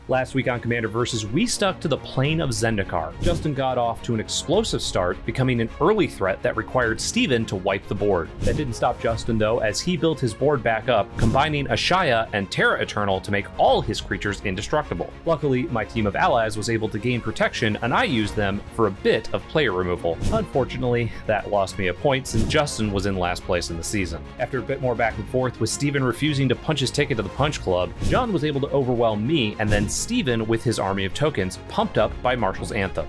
Last week on Commander Versus, we stuck to the plane of Zendikar. Justin got off to an explosive start, becoming an early threat that required Steven to wipe the board. That didn't stop Justin though, as he built his board back up, combining Ishai and Terra Eternal to make all his creatures indestructible. Luckily, my team of allies was able to gain protection, and I used them for a bit of player removal. Unfortunately, that lost me a point since Justin was in last place in the season. After a bit more back and forth, with Steven refusing to punch his ticket to the Punch Club, John was able to overwhelm me, and then Steven with his army of tokens, pumped up by Marshall's Anthem.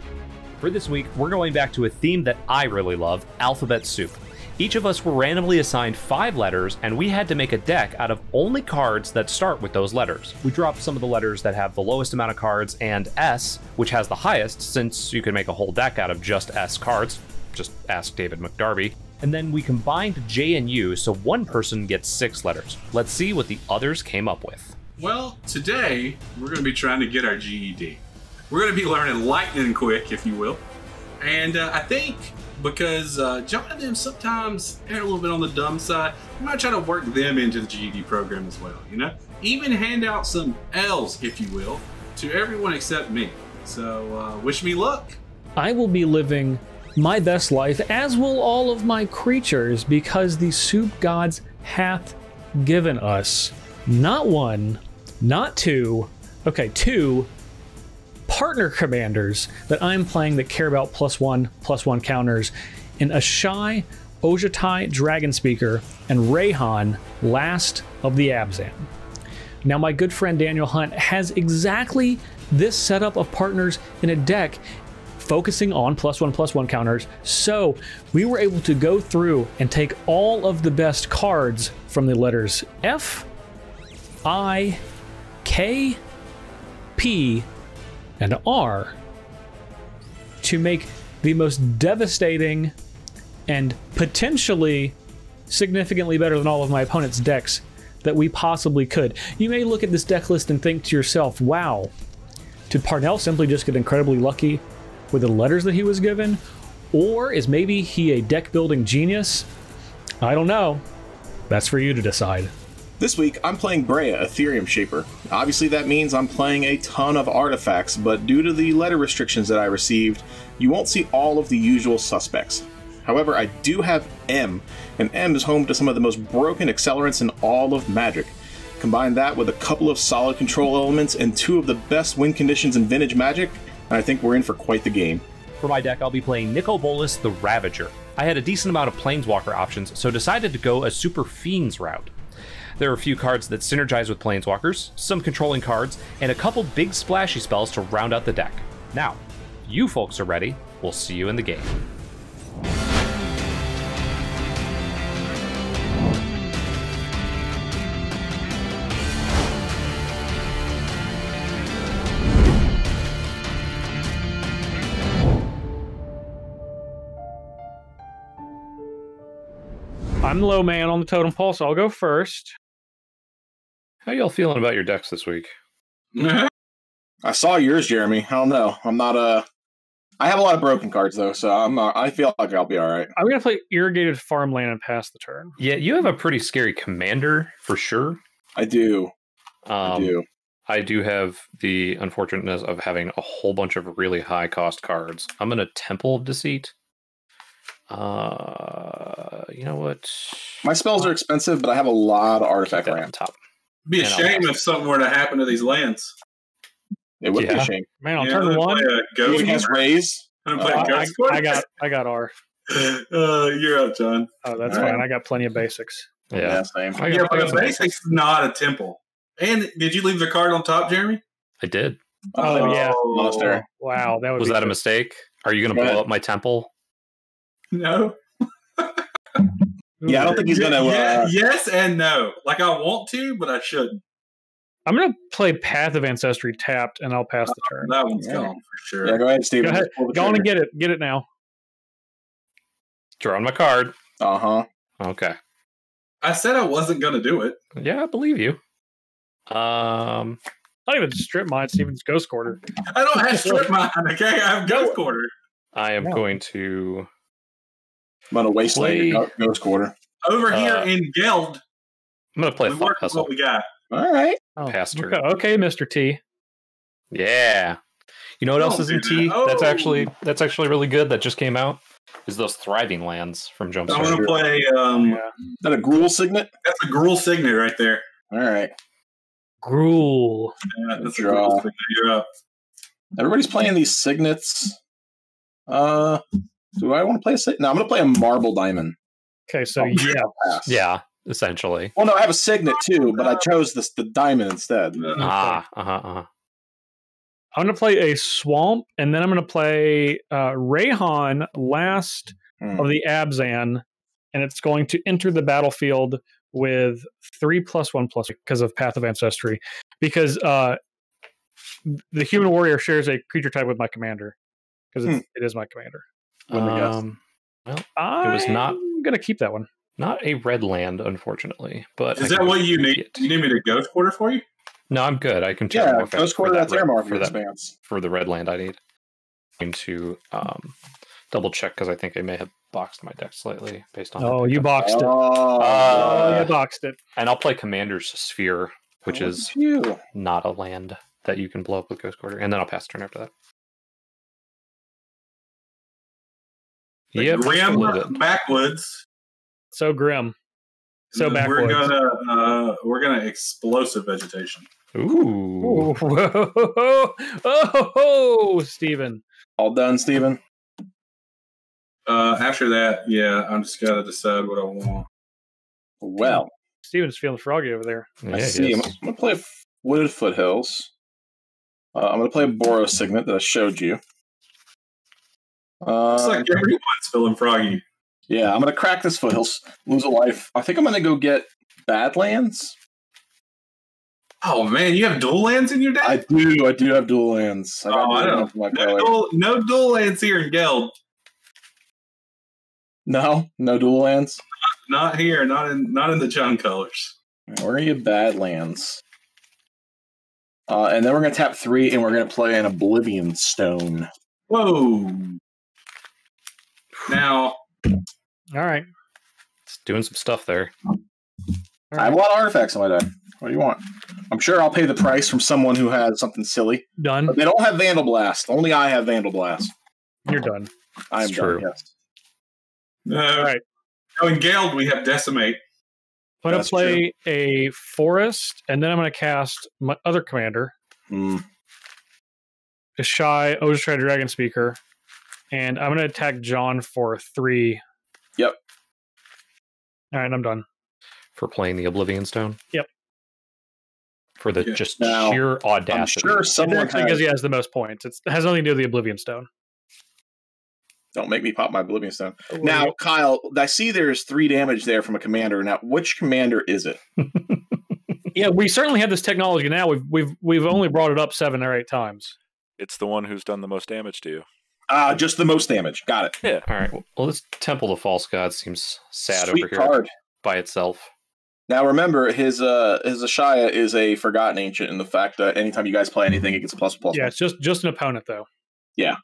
For this week, we're going back to a theme that I really love, alphabet soup. Each of us were randomly assigned 5 letters, and we had to make a deck out of only cards that start with those letters. We dropped some of the letters that have the lowest amount of cards, and S, which has the highest, since you could make a whole deck out of just S cards. Just ask David McDarby. And then we combined J and U, so one person gets 6 letters. Let's see what the others came up with. Well, today we're going to be trying to get our GED. We're going to be learning lightning quick, if you will. And I think because John and them sometimes they're a little bit on the dumb side, we might try to work them into the GED program as well, you know? Even hand out some L's, if you will, to everyone except me. So wish me luck. I will be living my best life, as will all of my creatures, because the soup gods hath given us not 1, not 2, okay, 2 partner commanders that I'm playing that care about +1/+1 counters in Ishai, Ojatai, Dragon Speaker, and Reyhan, last of the Abzan. Now, my good friend Daniel Hunt has exactly this setup of partners in a deck focusing on +1/+1 counters, so we were able to go through and take all of the best cards from the letters F, I, K, P, and R to make the most devastating and potentially significantly better than all of my opponent's decks that we possibly could. You may look at this deck list and think to yourself, wow, did Parnell simply just get incredibly lucky with the letters that he was given? Or is maybe he a deck building genius? I don't know. That's for you to decide. This week, I'm playing Breya, Ethereum Shaper. Obviously, that means I'm playing a ton of artifacts, but due to the letter restrictions that I received, you won't see all of the usual suspects. However, I do have M, and M is home to some of the most broken accelerants in all of Magic. Combine that with a couple of solid control elements and 2 of the best win conditions in Vintage Magic, and I think we're in for quite the game. For my deck, I'll be playing Nicol, Bolas, the Ravager. I had a decent amount of Planeswalker options, so decided to go a Super Fiends route. There are a few cards that synergize with Planeswalkers, some controlling cards, and a couple big splashy spells to round out the deck. Now, if you folks are ready, we'll see you in the game. I'm the low man on the totem pole, so I'll go first. How y'all feeling about your decks this week? I saw yours, Jeremy. I don't know. I'm not I have a lot of broken cards though, so I feel like I'll be all right. I'm gonna play Irrigated Farmland and pass the turn. Yeah, you have a pretty scary commander for sure. I do. I do. I do have the unfortunateness of having a whole bunch of really high cost cards. I'm gonna Temple of Deceit. You know what? My spells are expensive, but I have a lot of artifact land on top. It'd be a shame if something were to happen to these lands. It would be a shame. Man, on turn 1, you can raise. I got R. You're up, John. Oh, that's fine. I got plenty of basics. Yeah, same. Yeah, but the basics not a temple. And did you leave the card on top, Jeremy? I did. Oh yeah, monster. Wow, that was that a mistake? Are you going to blow up my temple? No. Yeah, I don't think he's gonna. Yes and no. Like I want to, but I shouldn't. I'm gonna play Path of Ancestry tapped, and I'll pass the turn. That one's gone for sure. Yeah, go ahead, Steve. Go on and get it. Get it now. Drawing my card. Okay. I said I wasn't gonna do it. Yeah, I believe you. Not even strip mine, Steven's Ghost Quarter. I don't have strip mine. Okay, I have Ghost Quarter. I am going to. I'm going to wasteland Ghost Quarter. Over here in Geld. I'm going to play Thought Puzzle. What we got. All right. Pass turn. Okay, Mr. T. Yeah. You know what else is in T? Oh. That's actually really good. That just came out. Is those Thriving Lands from Jumpstart. I'm gonna play. Is that a Gruul Signet? That's a Gruul Signet right there. All right. Gruul. Yeah, that's a Draw. Gruul Signet. You're up. Everybody's playing these Signets. Do I want to play a Signet? No, I'm going to play a Marble Diamond. Okay, so Pass. Yeah, essentially. Well, no, I have a Signet too, but I chose the Diamond instead. I'm I'm going to play a Swamp, and then I'm going to play Reyhan last of the Abzan, and it's going to enter the battlefield with 3+1/+, because of Path of Ancestry. Because the Human Warrior shares a creature type with my commander. Because it is my commander. Well, I'm it was not going to keep that one. not a red land, unfortunately. But Is that what you need? You need me to Ghost Quarter for you? No, I'm good. I can Yeah, Terramorph Ghost Quarter, that's Terramorph expanse. for the red land I need. I'm going to double check because I think I may have boxed my deck slightly based on. Oh, you boxed it. Oh, You boxed it. And I'll play Commander's Sphere, which is you. not a land that you can blow up with Ghost Quarter, and then I'll pass turn after that. Yep, just a little Grim bit. Backwoods. So grim. So And then backwards. we're gonna explosive vegetation. Ooh. Oh, Steven. All done, Steven? After that, yeah, I'm just gotta decide what I want. Well, Steven's feeling froggy over there. Yeah, I it see. is. I'm going to play Wooded Foothills. I'm going to play a Boros Signet that I showed you. Looks like everyone's feeling froggy. Yeah, I'm going to crack this Foothills, lose a life. I think I'm going to go get Badlands. Oh man, you have dual lands in your deck? I do have dual lands. I got I dual don't lands in my know. color. No dual lands here in Geld. No dual lands. Not here. Not in the John colors. We're going to get Badlands. And then we're going to tap 3, and we're going to play an Oblivion Stone. Whoa. Now, All right. It's doing some stuff there. I have a lot of artifacts in my deck. What do you want? I'm sure I'll pay the price from someone who has something silly. Done. But they don't have Vandal Blast. Only I have Vandal Blast. You're done. I am It's done, true. yes. All right. In Geld, we have Decimate. I'm going That's to play a Forest, and then I'm going to cast my other commander, Ishai, Ojai Dragon Speaker, and I'm going to attack John for 3. Yep. All right, I'm done. For playing the Oblivion Stone? Yep. For the Yeah. just Now, sheer I'm audacity. sure It's someone actually because he has the most points. It has nothing to do with the Oblivion Stone. Don't make me pop my Oblivion Stone. Now, Kyle, I see there's 3 damage there from a commander. Now, which commander is it? Yeah, we certainly have this technology now. We've only brought it up 7 or 8 times. It's the one who's done the most damage to you. Just the most damage. Got it. Yeah. All right. Well, this Temple of False God seems sad Sweet over here card. by itself. Now, remember, his Ashaya is a Forgotten Ancient in the fact that anytime you guys play anything, it gets +++. Yeah, it's just an opponent, though. Yeah.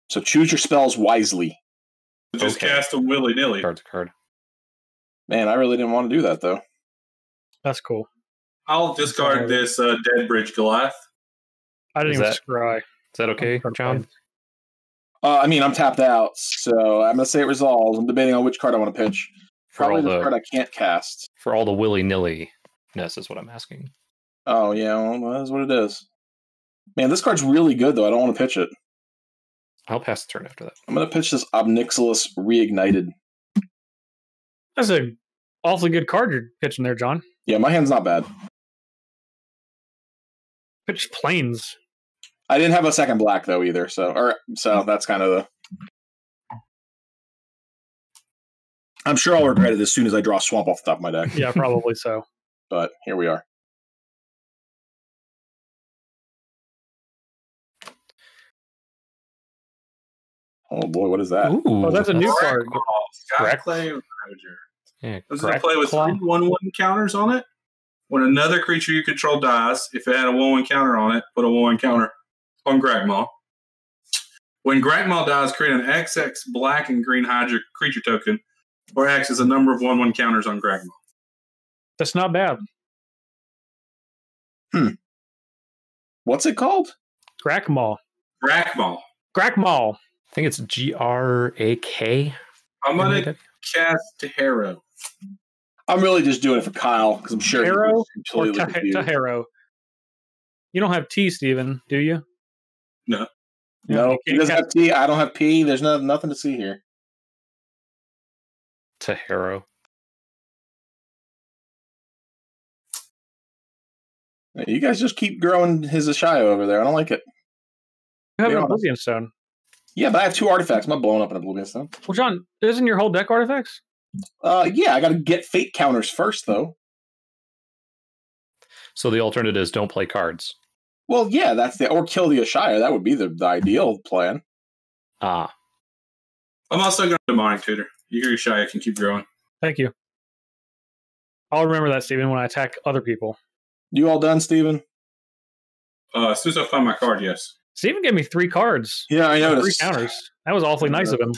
So choose your spells wisely. Just Okay. cast them willy-nilly. Card's a card. Man, I really didn't want to do that, though. That's cool. I'll discard this Dead Bridge Goliath. I didn't Is even that- scry. Is that okay, John? I mean, I'm tapped out, so I'm going to say it resolves. I'm debating on which card I want to pitch. For Probably all the the card I can't cast. for all the willy-nilly-ness is what I'm asking. Oh, yeah, well, that's what it is. Man, this card's really good, though. I don't want to pitch it. I'll pass the turn after that. I'm going to pitch this Obnixilis Reignited. That's an awfully good card you're pitching there, John. Yeah, my hand's not bad. Pitch Plains. I didn't have a second black, though, either, so that's kind of the... I'm sure I'll regret it as soon as I draw Swamp off the top of my deck, Yeah, probably so. but here we are. Oh boy, what is that? Ooh, Oh, that's a new card. Skyclave Ravager. Yeah, I was going to play with 3 1/1 counters on it. When another creature you control dies, if it had a 1/1 counter on it, put a 1/1 counter on Gragmaw. When Gragmaw dies, create an XX black and green Hydra creature token, or X is a number of 1/1 counters on Gragmaw. That's not bad. What's it called? Grakmaw. Rackball. Grakmaw. I think it's Grak. I'm going to cast Tahero. I'm really just doing it for Kyle because I'm sure Tahero he's or completely confused. Tahero? You don't have T, Steven, do you? No. No, he doesn't have T. I don't have P. There's nothing to see here. Tahero. You guys just keep growing his Ishai over there. I don't like it. You have Be an honest. Oblivion Stone. Yeah, but I have 2 artifacts. I'm not blowing up an Oblivion Stone. Well, John, isn't your whole deck artifacts? Yeah, I got to get fate counters first, though. So the alternative is don't play cards. Well, yeah, or kill the Ishai. That would be the ideal plan. Ah. I'm also going to Demonic Tutor. Your Ishai can keep growing. Thank you. I'll remember that, Steven, when I attack other people. You all done, Steven? As soon as I find my card, yes. Steven gave me 3 cards. Yeah, I 3 noticed. counters. That was awfully nice of him.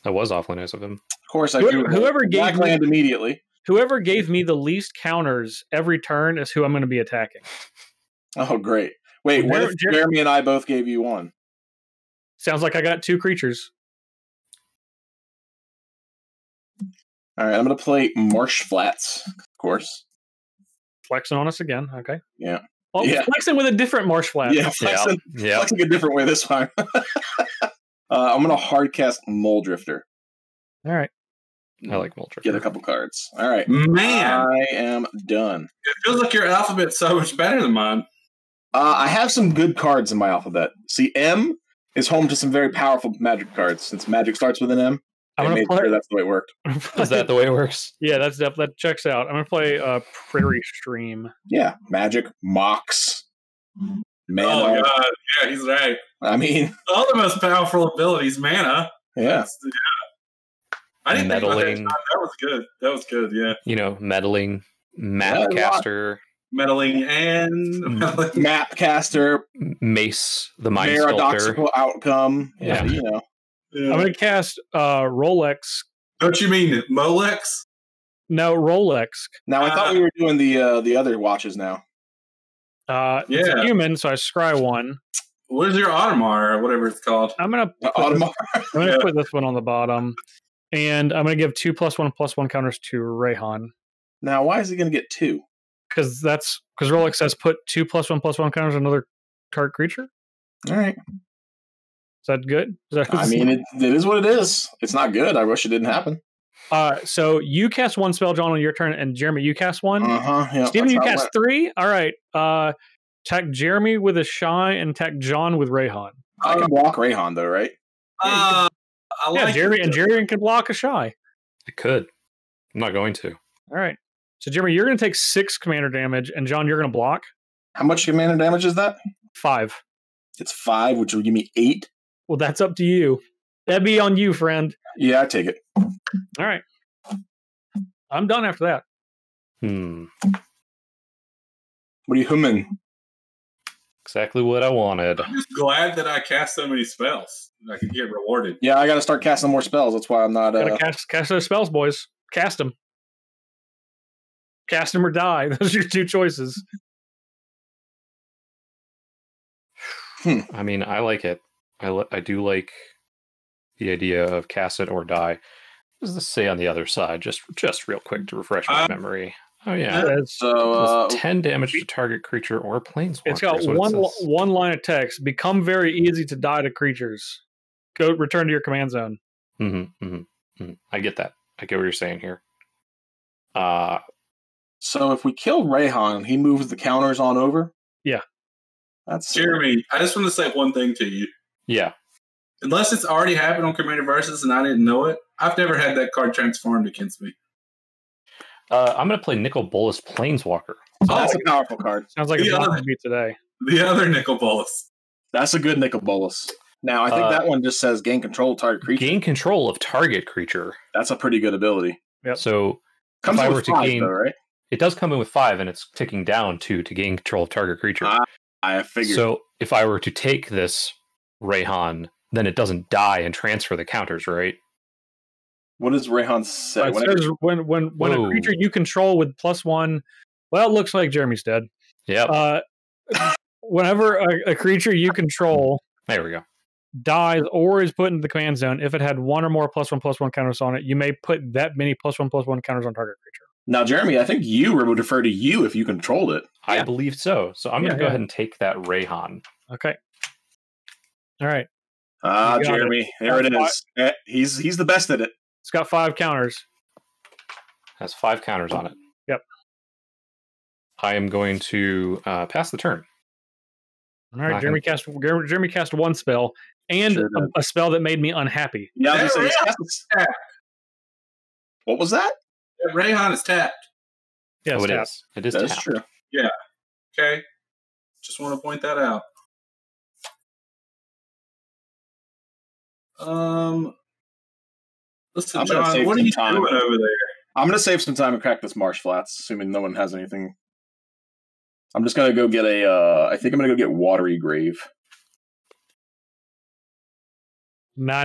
That was awfully nice of him. Of course, I Whoever gave Black me- land immediately. Whoever gave me the least counters every turn is who I'm going to be attacking. Oh, great. Wait, what if Jeremy and I both gave you 1? Sounds like I got 2 creatures. All right, I'm going to play Marsh Flats, of course. Flexing on us again. Okay. Yeah. Oh, Yeah. flexing with a different marsh flat. Yeah, flexing a different way this time. I'm going to hard cast Mole Drifter. All right. I like Mulcher. Get a couple cards. All right. Man. I am done. It feels like your alphabet's so much better than mine. I have some good cards in my alphabet. See, M is home to some very powerful Magic cards. Since Magic starts with an M, I'm I gonna made play. sure that's the way it worked. Is that the way it works? Yeah, that checks out. I'm gonna play Prairie Stream. Yeah, Magic, Mox, Mana. Oh, God. Yeah, he's right. I mean, All the most powerful abilities, mana. yeah. I didn't think about that. Meddling. That was good. That was good, yeah. You know, meddling, Yeah, Mapcaster, Meddling and meddling. Mapcaster, Mace, the Mind Sculptor. Paradoxical Outcome. Yeah. You know. I'm gonna cast Rolex. Don't you mean Molex? No, Rolex. Now, I thought we were doing the other watches now. It's a human, so I scry 1. What is your Automar or whatever it's called? I'm gonna put this one on the bottom, and I'm gonna give 2+1/+1 counters to Reyhan. Now, why is he going to get 2? Because Rolex says put 2+1/+1 counters on another card creature. All right. Is that good? I mean, it is what it is. It's not good. I wish it didn't happen. So you cast 1 spell, John, on your turn, and Jeremy, you cast 1. Yeah, Steven, you cast 3. All right. Attack Jeremy with Ishai and attack John with Reyhan. I can block Reyhan, though, right? I like Jeremy it. and Jeremy can block Ishai. It could. I'm not going to. All right. So Jeremy, you're going to take 6 commander damage, and John, you're going to block How much commander damage is that? 5. It's 5, which will give me 8. Well, that's up to you. That'd be on you, friend. Yeah, I take it. All right. I'm done after that. What are you humming? Exactly what I wanted. I'm just glad that I cast so many spells. I could get rewarded. Yeah, I got to start casting more spells. That's why I'm not. Gotta cast those spells, boys. Cast them. Cast them or die. Those are your 2 choices. I mean, I like it. I do like the idea of cast it or die. What does this say on the other side? Just real quick to refresh my memory. Oh yeah. So 10 damage to target creature or planeswalker. It's got one line of text. Become very easy to die to creatures. Go return to your command zone. I get that. I get what you're saying here. So if we kill Reyhan, he moves the counters on over? Yeah. That's Jeremy, I just want to say one thing to you. Yeah. Unless it's already happened on Commander Versus and I didn't know it, I've never had that card transformed against me. I'm going to play Nicol Bolas Planeswalker. That's a powerful card. Sounds like it's not to be today. The other Nicol Bolas. That's a good Nicol Bolas. Now, I think that one just says gain control of target creature. Gain control of target creature. That's a pretty good ability. Yep. So Comes if I with were to 5, gain, though, right? it does come in with 5, and it's ticking down to gain control of target creature. I figured. So if I were to take this Reyhan, then it doesn't die and transfer the counters, right? What does Reyhan say? It says when a creature you control with +1, well, it looks like Jeremy's dead. Yep. whenever a creature you control There we go. dies or is put into the command zone, if it had one or more +1/+1 counters on it, you may put that many +1/+1 counters on target creature. Now, Jeremy, I think you would refer to you if you controlled it. I believe so. So I'm going to go ahead and take that Reyhan. Okay. All right. Jeremy, there it is. He's the best at it. It's got 5 counters. Has 5 counters on it. Yep. I am going to pass the turn. All right, Jeremy cast 1 spell and a spell that made me unhappy. Yeah, what was that? Reyhan is tapped. Yes, it is. It is That's tapped. true. Yeah. Okay. Just want to point that out. Listen, John, what are you doing over there? I'm going to save some time and crack this Marsh Flats, assuming no one has anything. I'm just going to go get I think I'm going to go get Watery Grave. Now,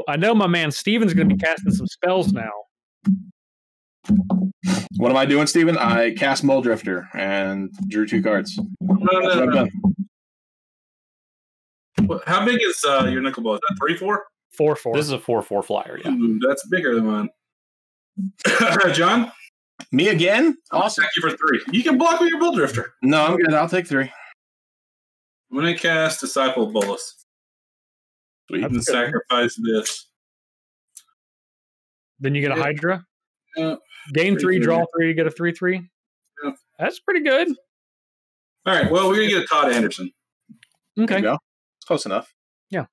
I know my man Steven's going to be casting some spells now. What am I doing, Steven? I cast Muldrifter and drew 2 cards. No. How big is your Nicol ball? Is that 3/4? 4/4. This is a 4/4 flyer, yeah. Ooh, that's bigger than mine. John? Me again? Awesome. Thank you for 3. You can block with your Muldrifter. No, I'm good. I'll take 3. I'm going to cast Disciple of Bolas. Sweet. And sacrifice this. Then you get a Hydra. Yeah. Gain 3, draw 3, get a 3/3. Yeah. That's pretty good. All right, well, we're going to get a Todd Anderson. Okay. There you go. It's close enough. Yeah.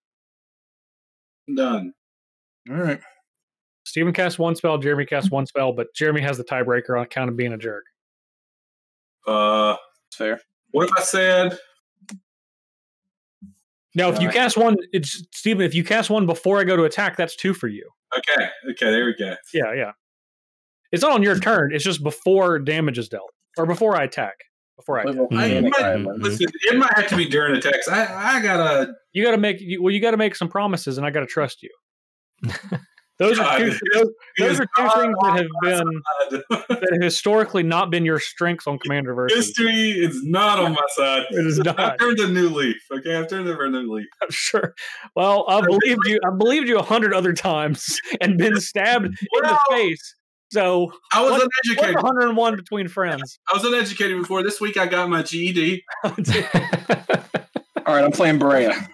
Done. All right. Steven casts 1 spell, Jeremy casts 1 spell, but Jeremy has the tiebreaker on account of being a jerk. Fair. What if I said... Now, if you cast 1, Steven, if you cast 1 before I go to attack, that's 2 for you. Okay, there we go. Yeah. It's not on your turn. It's just before damage is dealt. Or before I attack. Listen, it might have to be during attacks. I gotta... You gotta make some promises, and I gotta trust you. Those are two things that have historically not been your strengths on Commander versus. History is not on my side. It is not. I've turned a new leaf. Okay, I've turned over a new leaf. I'm sure. Well, I believed you 100 other times and been stabbed in the face. So I was uneducated. 101 between friends. I was uneducated before. This week I got my GED. All right, I'm playing Breya.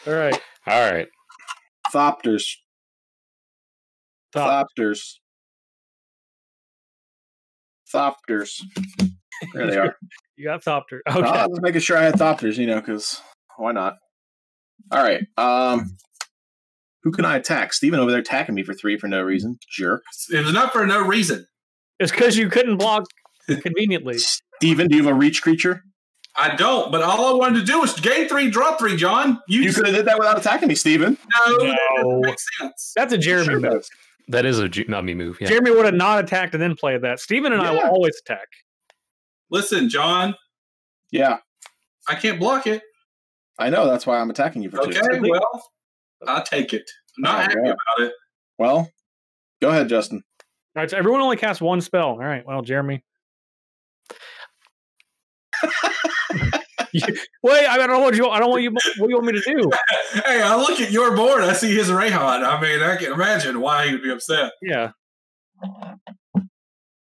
All right. Thopters. There they are. You got Thopter. Okay. I was making sure I had Thopters, because why not? All right. Who can I attack? Steven over there attacking me for 3 for no reason. Jerk. It was not for no reason. It's because you couldn't block conveniently. Steven, do you have a reach creature? I don't, but all I wanted to do was gain 3, draw 3, John. You could have did that without attacking me, Steven. No. That doesn't make sense. That's a Jeremy move. That is a me move. Yeah. Jeremy would have not attacked and then played that. Steven and I will always attack. Listen, John. Yeah. I can't block it. I know. That's why I'm attacking you for 2. Okay, well, I'll take it. I'm not happy about it. Well, go ahead, Justin. All right, so everyone only casts 1 spell. All right, well, Jeremy. Wait, I don't want you. What do you want me to do? Hey, I look at your board. I see his Reyhan. I mean, I can imagine why he would be upset. Yeah.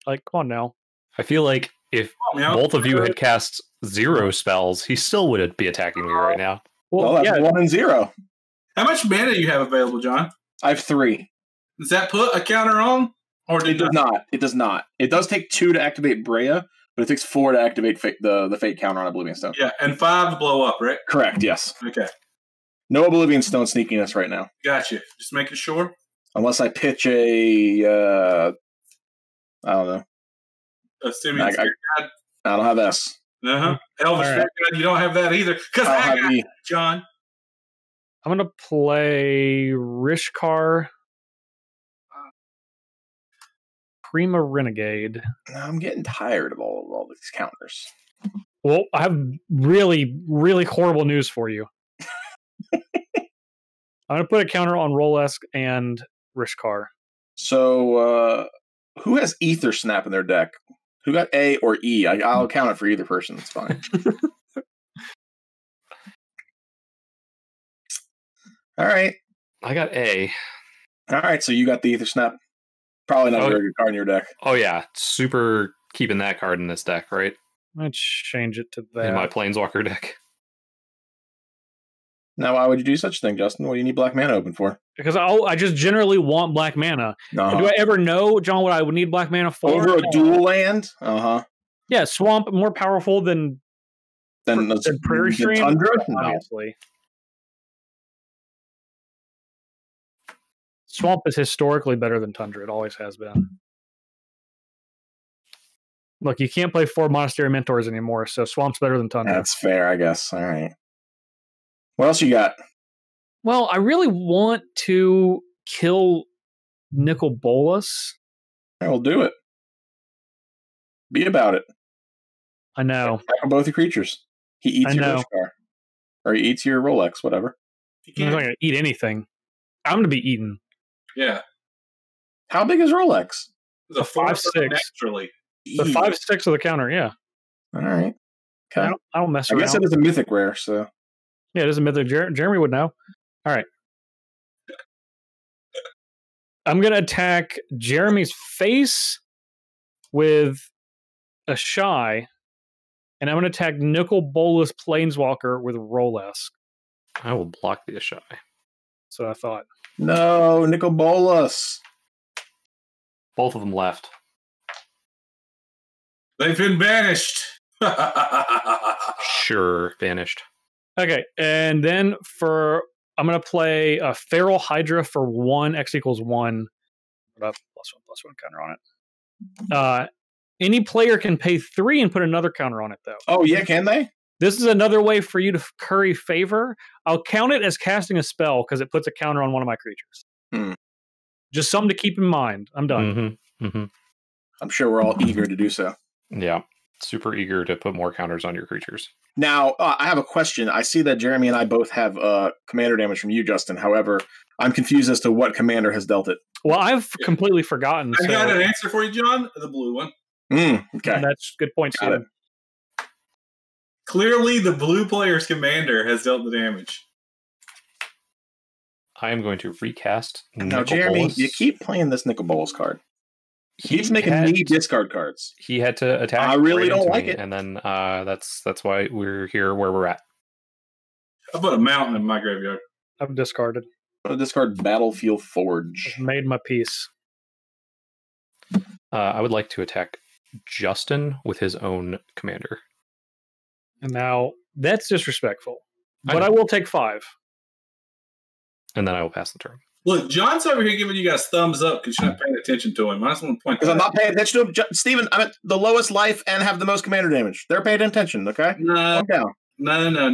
Like, come on now. I feel like if both of you had cast 0 spells, he still would be attacking me right now. Well, that's 1 and 0. How much mana do you have available, John? I have 3. Does that put a counter on? Or it does not. It does not. It does take 2 to activate Breya, but it takes 4 to activate the Fate counter on Oblivion Stone. Yeah, and 5 to blow up, right? Correct, yes. Okay. No Oblivion Stone sneakiness right now. Gotcha. Just making sure. Unless I pitch I don't know. Assuming I don't have S. Uh-huh. Elvish Spirit God, you don't have that either. Because I got it, John. I'm going to play Rishkar Prima Renegade. I'm getting tired of all these counters. Well, I have really, really horrible news for you. I'm going to put a counter on Rolesk and Rishkar. So, who has Ether Snap in their deck? Who got A or E? I'll count it for either person. It's fine. All right. I got A. All right, so you got the Ether Snap. Probably not a very good card in your deck. Oh, yeah. Super keeping that card in this deck, right? Let's change it to that. In my Planeswalker deck. Now, why would you do such a thing, Justin? What do you need black mana open for? Because I just generally want black mana. Uh-huh. Do I ever know, John, what I would need black mana for? Over a dual land? Uh-huh. Yeah, swamp more powerful than Prairie Stream, Tundra? obviously. Swamp is historically better than Tundra. It always has been. Look, you can't play 4 Monastery Mentors anymore, so Swamp's better than Tundra. That's fair, I guess. All right. What else you got? Well, I really want to kill Nicol Bolas. I will do it. Be about it. I know. Tackle both your creatures. He eats your Rishkar. Or he eats your Rolex, whatever. I'm not going to eat anything. I'm going to be eaten. Yeah. How big is Rolex? It's a 5/6. naturally. The 5/6 of the counter, yeah. All right. Okay. I don't mess around. I guess it is a mythic rare, so. Yeah, it is a mythic. Jeremy would know. All right. I'm going to attack Jeremy's face with Ishai, and I'm going to attack Nicol Bolas Planeswalker with Rolesk. I will block the Ishai. That's what I thought. No, Nicol Bolas. Both of them left. They've been banished. Sure, vanished. Okay, and then I'm going to play a Feral Hydra for 1, X equals 1. Put up +1/+1 counter on it. Any player can pay 3 and put another counter on it, though. Oh, yeah, can they? This is another way for you to curry favor. I'll count it as casting a spell because it puts a counter on one of my creatures. Just something to keep in mind. I'm done. I'm sure we're all eager to do so. Yeah. Super eager to put more counters on your creatures. Now, I have a question. I see that Jeremy and I both have commander damage from you, Justin. However, I'm confused as to what commander has dealt it. Well, I've completely forgotten. I got an answer for you, John. The blue one. Okay. That's a good point, Steven. Clearly, the blue player's commander has dealt the damage. I am going to recast Now, Jeremy, Bolas. you keep playing this Nicol Bolas card. He keeps making me discard cards. He had to attack. I really don't into like me, it. And then that's why we're here where we're at. I put a mountain in my graveyard. I've discarded. I'm going to discard Battlefield Forge. I've made my peace. I would like to attack Justin with his own commander. And now, that's disrespectful. But I will take 5. And then I will pass the turn. Look, John's over here giving you guys thumbs up because you're not paying attention to him. I just want to point Because that I'm out. not paying attention to him. Steven, I'm at the lowest life and have the most commander damage. They're paying attention, okay? No, Calm down.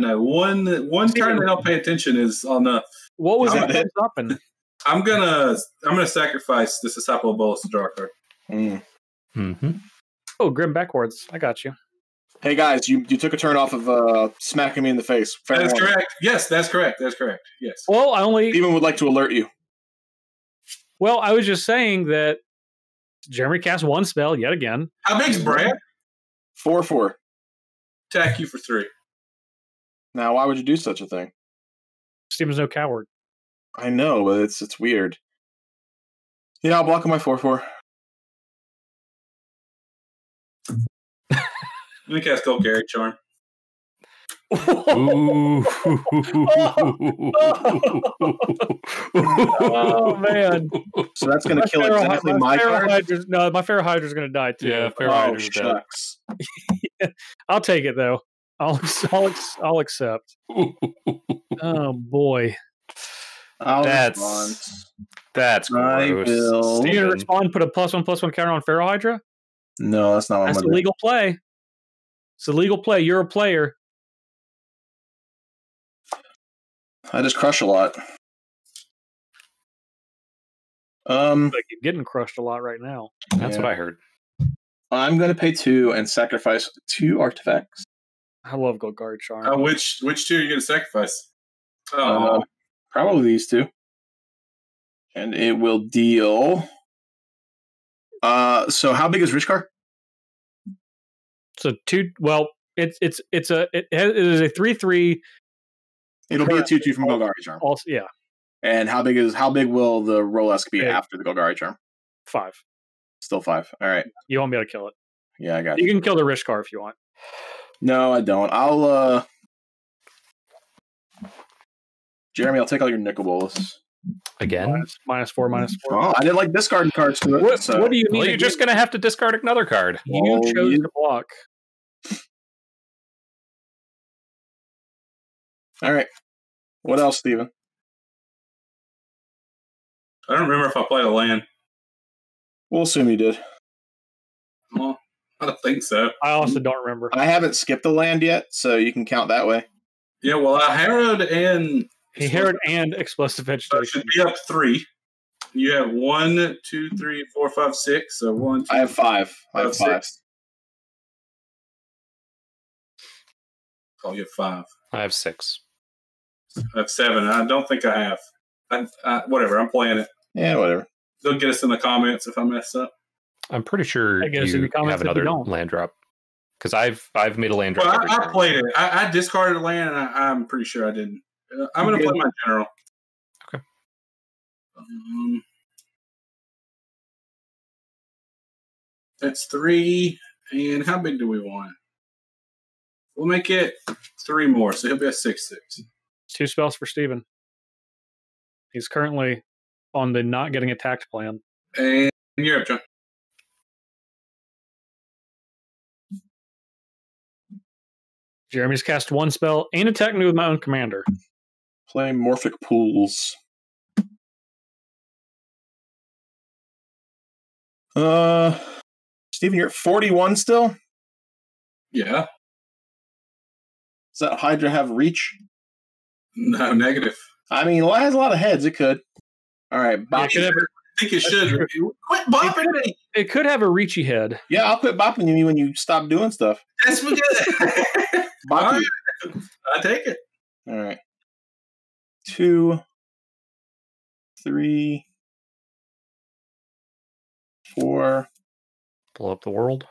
no. One turn to help pay attention is enough. What was Got that it. thumbs up in? I'm gonna sacrifice this Disciple of Bolas to draw a card. Oh, Grim backwards. I got you. Hey, guys, you took a turn off of smacking me in the face. Fair That is warning. correct. Yes, that's correct. That's correct. Yes. Well, Steven would like to alert you. Well, I was just saying that Jeremy cast 1 spell yet again. How big's Breya? 4/4. Attack you for 3. Now, why would you do such a thing? Steven's no coward. I know, but it's weird. Yeah, I'll block on my 4/4. Let me cast Gold Gary Charm. Ooh. Oh, man. So that's going to kill exactly my card? My Feral Hydra's going to die, too. Yeah, Feral Oh, Hydra's dead. shucks. I'll take it, though. I'll accept. Oh, boy. That's I gross. will- You going to respond, put a +1/+1 counter on Feral Hydra? No, that's not what I'm That's a going to do. legal play. It's a legal play. You're a player. I just crush a lot. Like you're getting crushed a lot right now. That's what I heard. I'm going to pay 2 and sacrifice 2 artifacts. I love Golgari Charm. Which 2 are you going to sacrifice? Oh, Probably these 2. And it will deal. So how big is Rishkar? So 2. Well, it is a 3/3. It'll be a 2/2 from Golgari Charm. Also, yeah. And how big will the Rolesk be after the Golgari charm? 5. Still 5. All right. You won't be able to kill it. Yeah, I got you. You can kill the Rishkar if you want. No, I don't. I'll Jeremy, I'll take all your Nicol Bolas. Again? -4, -4. Oh, I didn't like discarding cards to it. What do you mean? Well, you're just going to have to discard another card. You chose to block. All right. What else, Steven? I don't remember if I played a land. We'll assume you did. Well, I don't think so. I also don't remember. I haven't skipped a land yet, so you can count that way. Yeah, well, I harrowed and... He harrowed and explosive So it vegetation. should be up 3. You have 1, 2, 3, 4, 5, 6. So 1, 2, I have 5. I have 5. 6. Oh, you have 5. I have 6. I have 7. I don't think I have. Whatever, I'm playing it. Yeah, whatever. They'll get us in the comments if I mess up. I'm pretty sure I guess in you the comments have if you another don't. land drop. Because I've made a land drop. Well, every I turn. played it. I discarded a land, and I'm pretty sure I didn't. I'm going to play my general. Okay. That's 3. And how big do we want? We'll make it 3 more, so he'll be a 6/6. 2 spells for Steven. He's currently on the not getting attacked plan. And you're up, John. Jeremy's cast 1 spell and attacked me with my own commander. Play Morphic Pools. Steven, you're at 41 still? Yeah. Does that Hydra have reach? No, negative. I mean, it has a lot of heads. It could. All right. I think it should. Quit bopping me. It could have a reachy head. Yeah, I'll quit bopping you when you stop doing stuff. That's what good. Bop you. I take it. All right. 2, 3, 4, Blow up the world.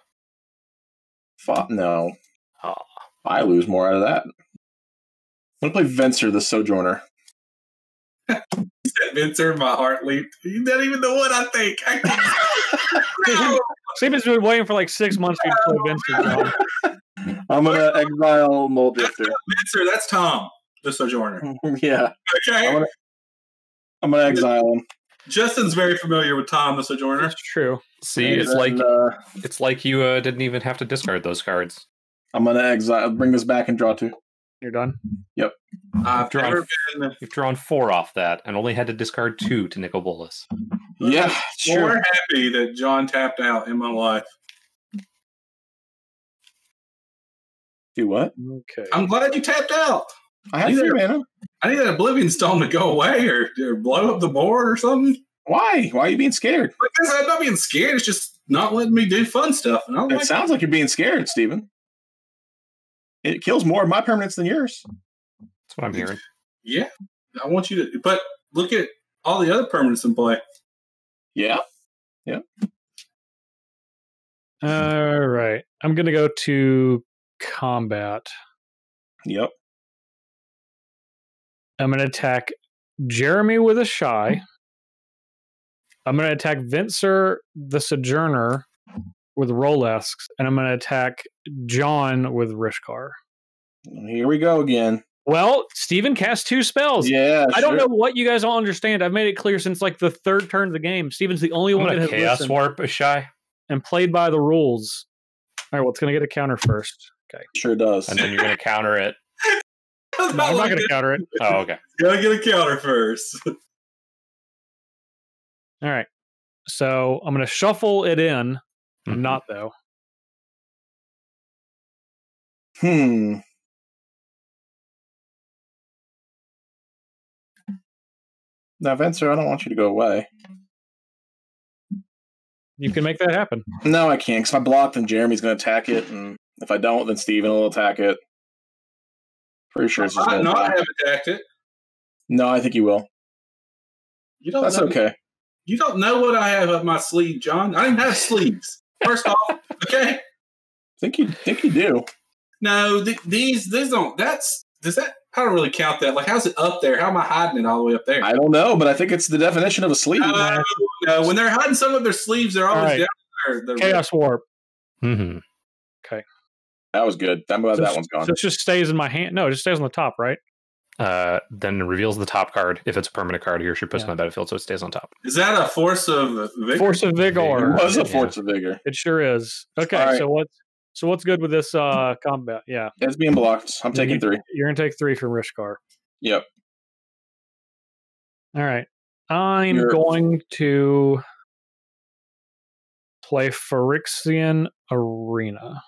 5. No. Oh. I lose more out of that. I'm going to play Venser, the Sojourner. Vincer, my heart leaped. You don't even know what I think. Steven's been waiting for like 6 months for you to play Vincent. I'm going to exile Mold Drifter. Vincer, that's Tom, the Sojourner. Yeah. Okay. I'm gonna exile him. Justin's very familiar with Tom, the Sojourner. That's true. See, And it's then, like you didn't even have to discard those cards. I'm gonna bring this back and draw 2. You're done? Yep. I've never been You've drawn 4 off that and only had to discard 2 to Nicol Bolas. Yeah, more sure. happy that John tapped out in my life. Do what? Okay. I'm glad you tapped out. I have 3 mana. I need that Oblivion Stone to go away or blow up the board or something. Why? Why are you being scared? Because I'm not being scared. It's just not letting me do fun stuff. And I don't It like sounds like you're being scared, Steven. It kills more of my permanents than yours. That's what I'm hearing. Yeah, I want you to. But look at all the other permanents in play. Yeah. Yeah. All right. I'm going to go to combat. Yep. I'm going to attack Jeremy with Ishai. I'm going to attack Vincer the Sojourner with Rolesks. And I'm going to attack John with Rishkar. Here we go again. Well, Steven cast 2 spells. Yeah. I don't know what you guys all understand. I've made it clear since like the 3rd turn of the game. Steven's the only I'm one that gonna has Chaos listened Warp Ishai. and played by the rules. All right, well, it's going to get a counter first. Okay. Sure does. And then you're going to counter it. No, I'm not going to counter it. Oh, okay. Gotta get a counter first. All right. So I'm going to shuffle it in. I'm not, though. Now, Vencer, I don't want you to go away. You can make that happen. No, I can't, because if I block, then Jeremy's going to attack it, and if I don't, then Steven will attack it. Pretty sure it's just I going to have attacked it. No, I think you will. You don't That's know, okay. You don't know what I have up my sleeve, John. I didn't have sleeves. First off, okay. Think you do. No, these don't. Does that I don't really count that. Like, how's it up there? How am I hiding it all the way up there? I don't know, but I think it's the definition of a sleeve. No, when they're hiding some of their sleeves, they're always down there. They're Chaos Warp. Mm-hmm. Okay. That was good. I'm glad that one's gone. So it just stays in my hand. No, it just stays on the top, right? Then reveals the top card. If it's a permanent card, here, she puts it on the battlefield, so it stays on top. Is that a Force of Vigor? Force of Vigor. It was a Force of Vigor. It sure is. Okay, Right. so what's good with this combat? Yeah. It's being blocked. I'm taking 3. You're going to take 3 from Rishkar. Yep. All right. I'm going to play Phyrexian Arena.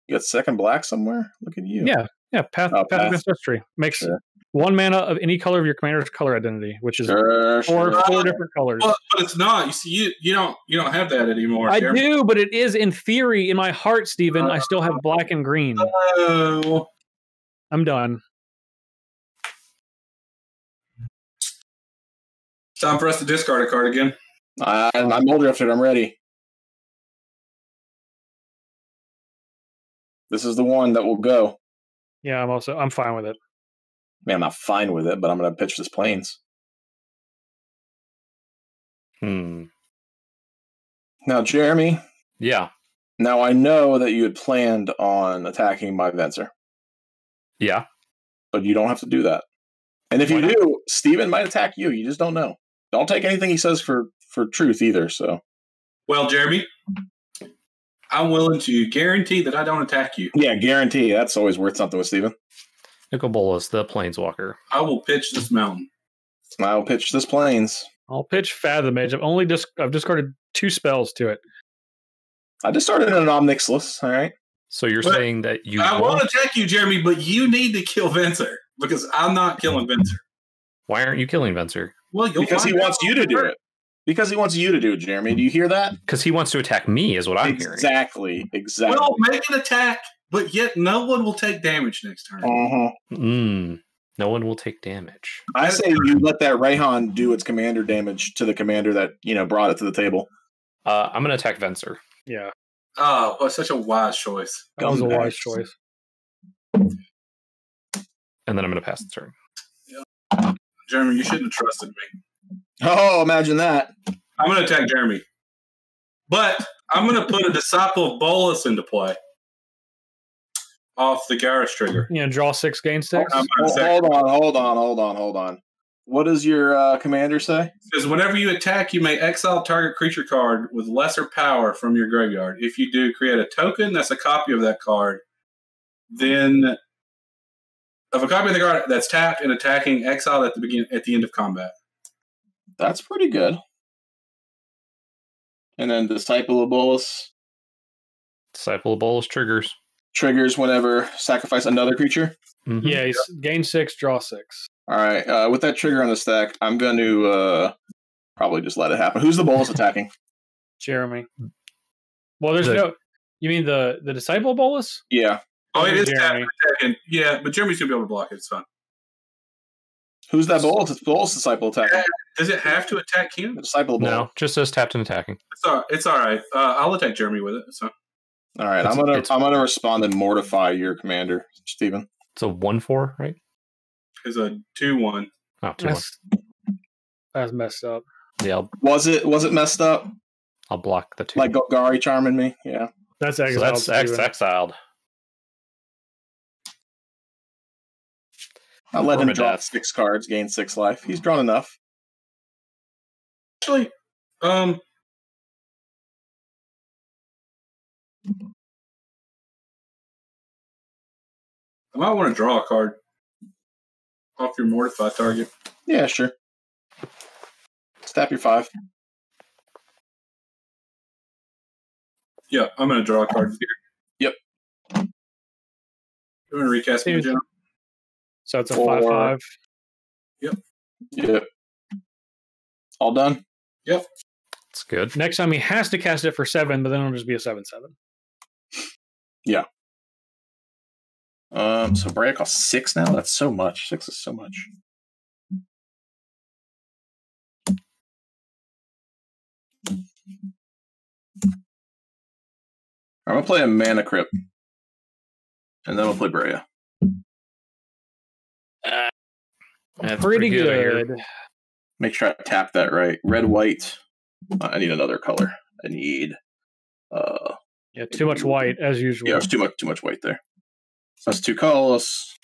You got second black somewhere? Look at you. Yeah. Path of Ancestry. Makes 1 mana of any color of your commander's color identity, which is four different colors. Well, but it's not. You see, you don't have that anymore. I do, but it is in theory in my heart, Steven. I still have black and green. Oh. I'm done. Time for us to discard a card again. I'm older after it. I'm ready. This is the one that will go. Yeah, I'm fine with it. Man, I'm not fine with it, but I'm going to pitch this Plains. Now, Jeremy. Yeah. Now, I know that you had planned on attacking my Venser. Yeah. But you don't have to do that. And if you do, Steven might attack you. You just don't know. Don't take anything he says for truth either. So, well, Jeremy, I'm willing to guarantee that I don't attack you. Yeah, guarantee. That's always worth something with Steven. Nicol Bolas, the Planeswalker. I will pitch this mountain. I'll pitch this Plains. I'll pitch Fathom Age. I've discarded 2 spells to it. I just started an Omnixless. All right. So you're saying that I won't attack you, Jeremy, but you need to kill Venser because I'm not killing Venser. Why aren't you killing Venser? Well, because he wants you to do it. Because he wants you to do it, Jeremy. Do you hear that? Because he wants to attack me, is what I'm hearing. Exactly. Well, make an attack, but yet no one will take damage next turn. No one will take damage. I say you let that Reyhan do its commander damage to the commander that brought it to the table. I'm going to attack Venser. Yeah. Oh, well, such a wise choice. That was a wise choice. And then I'm going to pass the turn. Yeah. Jeremy, you shouldn't have trusted me. Oh, imagine that. I'm going to attack Jeremy. But I'm going to put a Disciple of Bolas into play. Off the Gyrus trigger. Draw 6, gain 6? Hold on. What does your commander say? It says, whenever you attack, you may exile target creature card with lesser power from your graveyard. If you do, create a token that's a copy of that card. Then, of a copy of the card that's tapped and attacking, exiled at the end of combat. That's pretty good. And then Disciple of Bolas. Disciple of Bolas triggers. Triggers whenever sacrifice another creature. Mm-hmm. Yeah, he's gain 6, draw 6. All right. With that trigger on the stack, I'm going to probably just let it happen. Who's the Bolas attacking? Jeremy. Well, there's you mean the Disciple Bolas? Yeah. Oh, it is attacking. Yeah, but Jeremy's going to be able to block it. It's fine. Who's that Bolas? It's Bolas Disciple attacking. Does it have to attack him? The Disciple of Bolas. No, just says tapped and attacking. It's all right. I'll attack Jeremy with it. So. All right, I'm gonna respond and mortify your commander, Steven. It's a 1/4, right? It's a 2/1. Oh, 2/1. That's messed up. Yeah. Was it messed up? I'll block the 2. Like Golgari charming me? Yeah. That's exiled. So that's exiled. I'll let him draw 6 cards, gain 6 life. He's drawn enough. Actually, I might want to draw a card off your mortify target. Yeah, sure. Tap your 5. Yeah, I'm going to draw a card here. Yep. I'm going to recast the general. So it's a 5/5. Yep. All done? Yep. It's good. Next time he has to cast it for 7, but then it'll just be a 7/7. Yeah. So Breya costs 6 now? That's so much. 6 is so much. I'm going to play a Mana Crypt. And then we'll play Breya. That's Pretty I hear. good. Make sure I tap that right. Red, white. I need another color. I need. Yeah, too much white as usual. Yeah, it's too much white there. So that's 2 colors.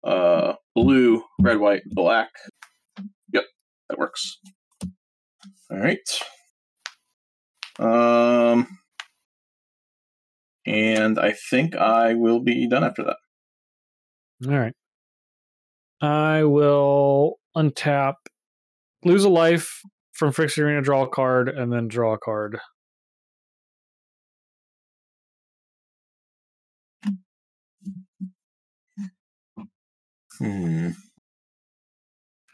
Blue, red, white, black. Yep, that works. All right. And I think I will be done after that. All right. I will untap, lose a life from Fixed Arena, draw a card, and then draw a card.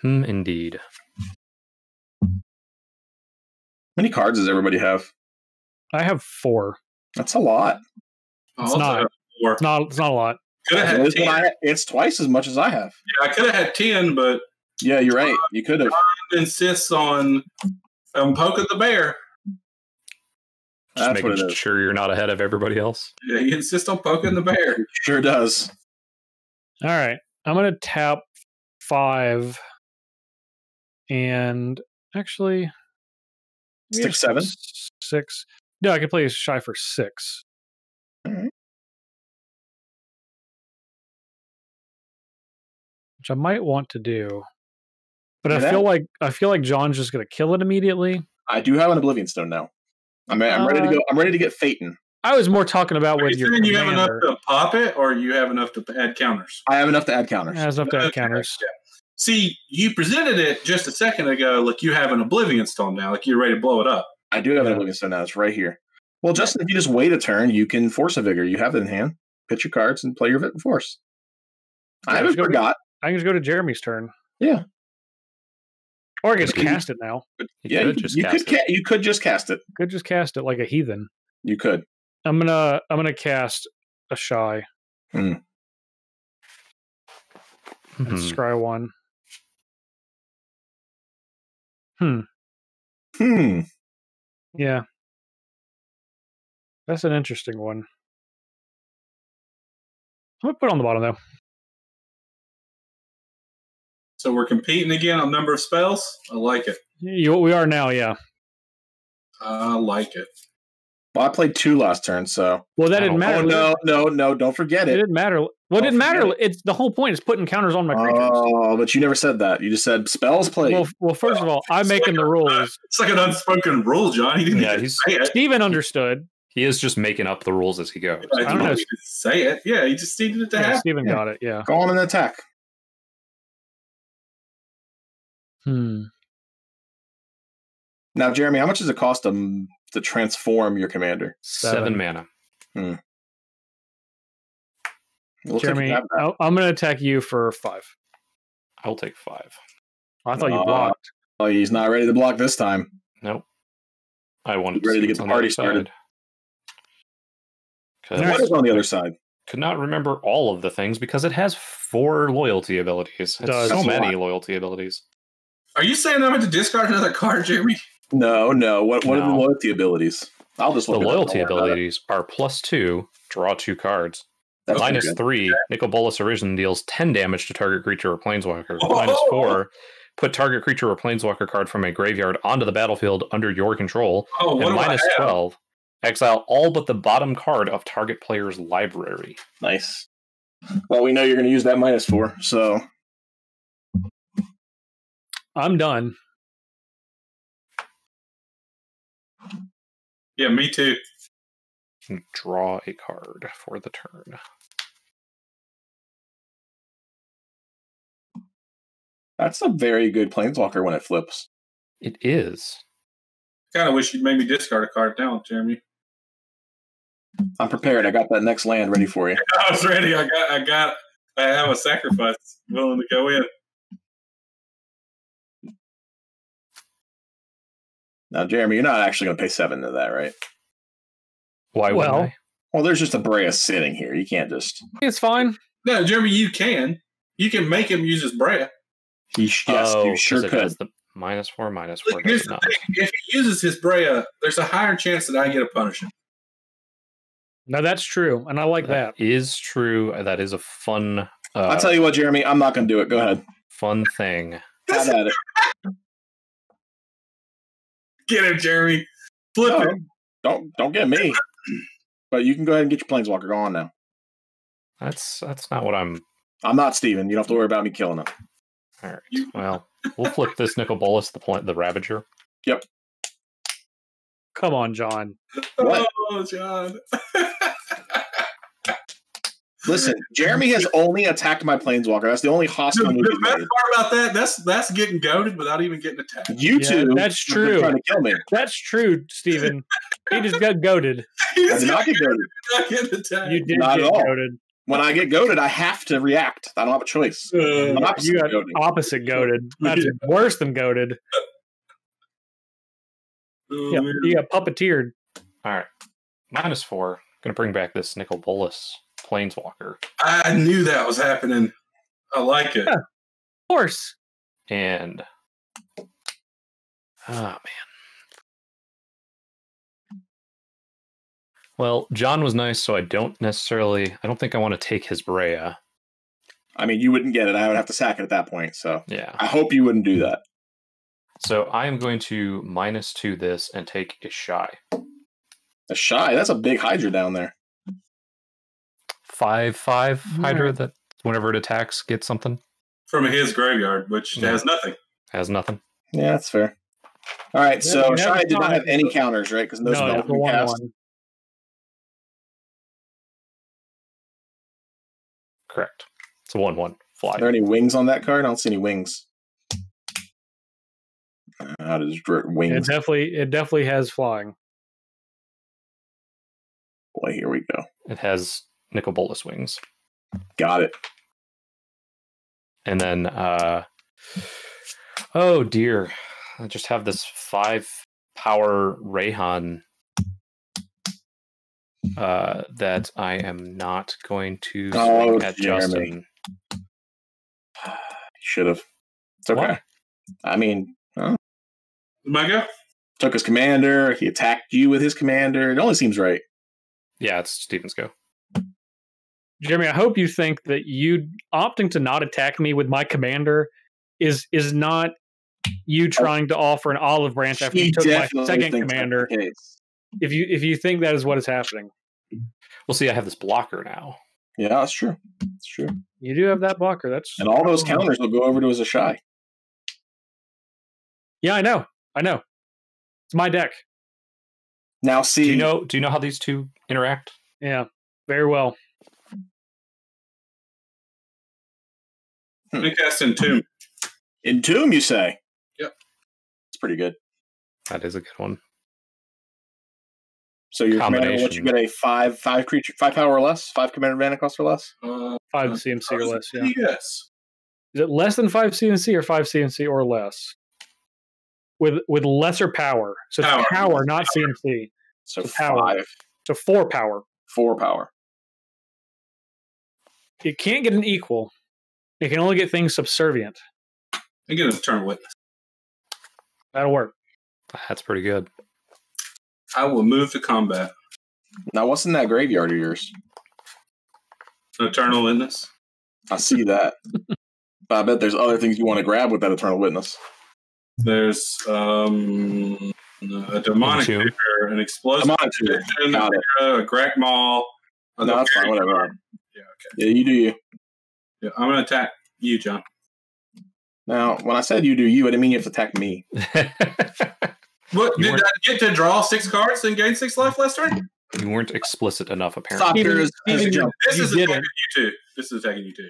Indeed. How many cards does everybody have? I have 4. That's a lot. It's not. It's not a lot. Could have had 10. It's twice as much as I have. Yeah, I could have had 10, but Yeah, you're right. You could have. insists on poking the bear. Just That's what making it is. sure you're not ahead of everybody else. Yeah, he insists on poking the bear. Sure does. All right. I'm going to tap 5. And actually, maybe 6, 7? 6. No, I could play Ishai for 6. All right. Which I might want to do. But Do I feel like John's just going to kill it immediately. I do have an Oblivion Stone now. I'm ready to go. I'm ready to get Phaeton. I was more talking about with your you have enough commander. to pop it, or you have enough to add counters? I have enough to add counters. It has enough to add counters. Yeah. See, you presented it just a second ago like you have an Oblivion Stone now, like you're ready to blow it up. I do have an Oblivion Stone now. It's right here. Well, Justin, if you just wait a turn, you can force a Vigor. You have it in hand. Pitch your cards and play your force. Yeah, I haven't forgot. I can just go to Jeremy's turn. Yeah. Or I can just cast it now. You could just cast it. Could just cast it like a heathen. You could. I'm gonna cast a Ishai. And scry 1. Yeah. That's an interesting one. I'm gonna put it on the bottom though. So we're competing again on number of spells? I like it. We are now, yeah. I like it. Well, I played 2 last turn, so. Well, that didn't matter. Oh, no, don't forget It it. didn't matter. Well, it didn't matter. It's the whole point is putting counters on my creatures. Oh, but you never said that. You just said spells played. Well, first of all, I'm making the rules. It's like an unspoken rule, John. He didn't even say it. Steven understood. He is just making up the rules as he goes. I don't know. Say it. Yeah, he just needed it to happen. Steven got it, yeah. Go on an attack. Now, Jeremy, how much does it cost to transform your commander? 7 mana. Jeremy, I'm going to attack you for 5. I'll take 5. I thought you blocked. Oh, he's not ready to block this time. Nope. I wanted ready to get the party started. What is on the other side? Could not remember all of the things because it has 4 loyalty abilities. It's so many loyalty abilities. Are you saying I'm going to discard another card, Jeremy? No. What are the loyalty abilities? I'll just look the loyalty abilities are +2, draw 2 cards. That's -3, Nicol Bolas Origin deals 10 damage to target creature or planeswalker. -4, put target creature or planeswalker card from a graveyard onto the battlefield under your control. And -12, exile all but the bottom card of target player's library. Nice. Well, we know you're going to use that -4, so. I'm done. Yeah, me too. Draw a card for the turn. That's a very good planeswalker when it flips. It is. I kind of wish you'd made me discard a card now, Jeremy. I'm prepared. I got that next land ready for you. I was ready. I have a sacrifice willing to go in. Now, Jeremy, you're not actually going to pay 7 to that, right? Why would I? Well, there's just a Breya sitting here. You can't just... It's fine. No, Jeremy, you can. You can make him use his Breya. You sure could. Has the -4/-4. Look, here's the thing. If he uses his Breya, there's a higher chance that I get a punishment. No, that's true, and I like that. Is true. That is a fun... I'll tell you what, Jeremy, I'm not going to do it. Go ahead. fun thing. Have at it. Get him, Jeremy. Flip No, it. don't get me. But you can go ahead and get your planeswalker. Go on now. That's not what I'm... I'm not Steven. You don't have to worry about me killing him. All right. Well, we'll flip this Nicol Bolas, the Ravager. Yep. Come on, John. What? Oh, John. Listen, Jeremy has only attacked my planeswalker. That's the only hostile move The he's best made. part about that, that's getting goaded without even getting attacked. You Yeah, two that's have been true. trying to kill me. That's true, Steven. He just got goaded. He's I did not get goaded. not getting attacked. You did Not get at all. goaded. When I get goaded, I have to react. I don't have a choice. I'm opposite You got goading. opposite goaded. That's worse than goaded. Oh, Yeah, man. you got puppeteered. All right. -4. Going to bring back this Nicol Bolas Planeswalker. I knew that was happening. I like it. Yeah. Of course. And... oh, man. Well, John was nice, so I don't think I want to take his Breya. I mean, you wouldn't get it. I would have to sack it at that point. So Yeah. I hope you wouldn't do that. So I am going to -2 this and take Ishai. A shy. That's a big Hydra down there. 5/5 Hydra that whenever it attacks gets something. From his graveyard, which has nothing. Has nothing. Yeah, that's fair. All right, Yeah, so you Shy have did not time. have any counters, right? Because those No, are that's a not cast. 1/1. Correct. It's a 1/1 fly. Are there any wings on that card? I don't see any wings. How does It wings? definitely has flying. Boy, here we go. It has Nicol Bolas wings. Got it. And then oh dear. I just have this 5-power Reyhan that I am not going to swing at Jeremy. Justin. Should have. It's okay. Why? I mean, My go? took his commander. He attacked you with his commander. It only seems right. Yeah, it's Steven's go. Jeremy, I hope you think that you opting to not attack me with my commander is not you trying to offer an olive branch after you took my definitely second thinks commander. that's the case. If you think that is what is happening, We'll see. I have this blocker now. Yeah, that's true. It's true. you do have that blocker. That's And all those counters will go over to his Ishai. Yeah, I know. It's my deck. Now, see, Do you know how these two interact? Yeah, very well. I think that's Entomb. Entomb, you say? Yep. It's pretty good. That is a good one. So your commander will let you Combination. get a 5 creature, 5 power or less, 5 commander mana cost or less. 5 CMC or less. Yeah. Yes. Is it less than 5 CMC or 5 CMC or less? With lesser power. So it's Power. power, not CMC. So So power. 5, So 4 power. 4 power. It can't get an equal. It can only get things subservient. I get a turn witness. That'll work. That's pretty good. I will move to combat. Now, what's in that graveyard of yours? Eternal witness. I see that. But I bet there's other things you want to grab with that Eternal Witness. There's a demonic Entomb. figure, an explosive Demonic figure. addiction, Got it. a Greg Maul. No, that's fine, whatever. Yeah, okay. Yeah, you do you. Yeah, I'm going to attack you, John. Now, when I said you do you, I didn't mean you have to attack me. What, You did weren't- I get to draw 6 cards and gain 6 life last turn? You weren't explicit enough, apparently. Stop Even- here as a even- jump. This You is didn't. attacking you too. This is attacking you too.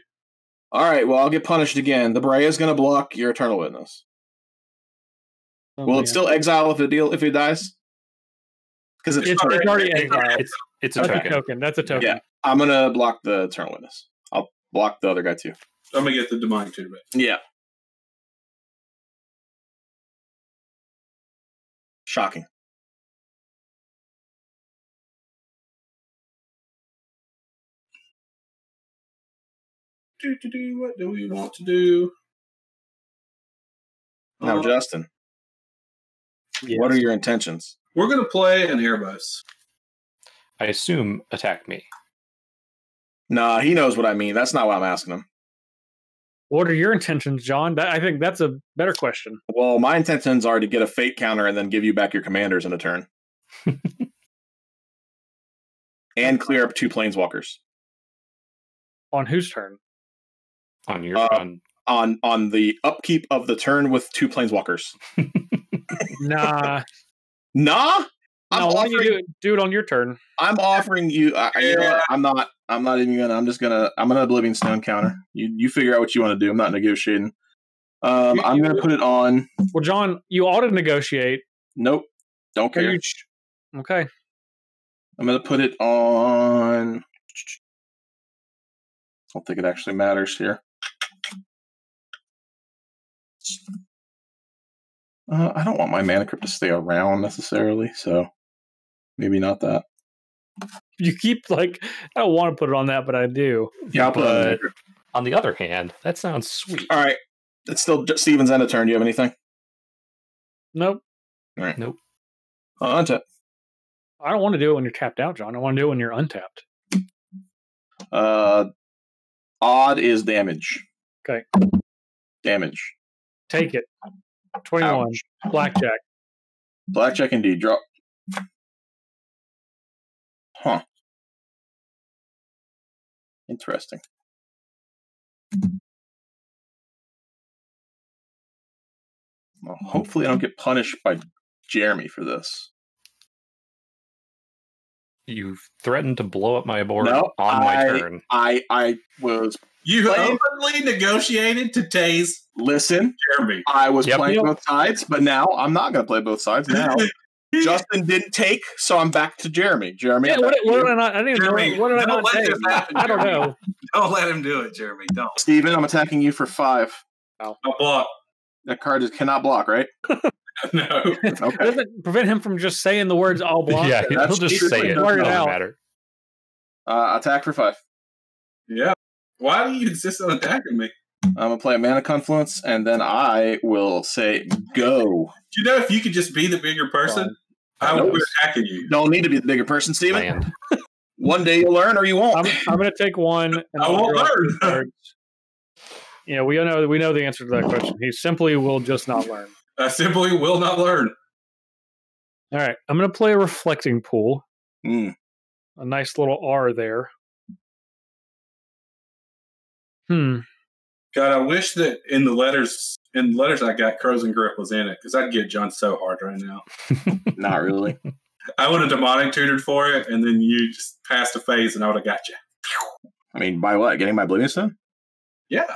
All right, well, I'll get punished again. The Breya is going to block your Eternal Witness. Will it still exile if it dies? Because It's already exiled. It's a That's token. a token. That's a token. Yeah, I'm going to block the Eternal Witness. I'll block the other guy too. I'm going to get the demonic too. But Yeah. Shocking. what do we want to do? Now, Justin, Yes. what are your intentions? We're going to play an airbus. I assume attack me. Nah, he knows what I mean. That's not what I'm asking him. What are your intentions, John? I think that's a better question. Well, my intentions are to get a fate counter and then give you back your commanders in a turn. And clear up 2 planeswalkers. On whose turn? On your on the upkeep of the turn with 2 planeswalkers. Nah. Nah? No, why don't you do it on your turn? I'm offering you. You know what? I'm not even gonna. I'm gonna Oblivion Stone counter. You figure out what you want to do. I'm not negotiating. I'm gonna put it on. Well, John, you ought to negotiate. Nope. Don't care. Okay. I'm gonna put it on. I don't think it actually matters here. I don't want my mana crypt to stay around necessarily, so maybe not that. You keep I don't want to put it on that, but I do. Yeah, I'll put it on the other hand, that sounds sweet. All right. It's still Steven's end of turn. Do you have anything? Nope. All right. Nope. Untap. I don't want to do it when you're tapped out, John. I want to do it when you're untapped. Odd is damage. Okay. Damage. Take it. 21. Ouch. Blackjack. Blackjack indeed. Drop. Huh. Interesting. Well, hopefully I don't get punished by Jeremy for this. You've threatened to blow up my board on my turn. I was... You openly negotiated to tase Jeremy. I was playing both sides, but now I'm not going to play both sides. Now Justin didn't take, so I'm back to Jeremy. Jeremy, what did I not? I didn't Jeremy, know. What did I not take? I don't know. Don't let him do it, Jeremy. Don't. Steven, I'm attacking you for 5. I'll block. That card cannot block, right? No. Okay. Doesn't prevent him from just saying the words "I'll block." Yeah, he'll just say it. Doesn't matter. Attack for 5. Yeah. Why do you insist on attacking me? I'm going to play a Mana Confluence, and then I will say, go. Do you know if you could just be the bigger person, I would quit attacking you. Don't need to be the bigger person, Steven. One day you'll learn, or you won't. I'm going to take one. And I won't learn. Yeah, we know the answer to that question. He simply will just not learn. I simply will not learn. All right, I'm going to play a Reflecting Pool. A nice little R there. God, I wish that in the letters I got, Crows and Grip was in it, because I'd get John so hard right now. Not really. I would have demonic tutored for it, and then you just passed a phase, and I would have got you. I mean, by what? Getting my Oblivion Stone? Yeah.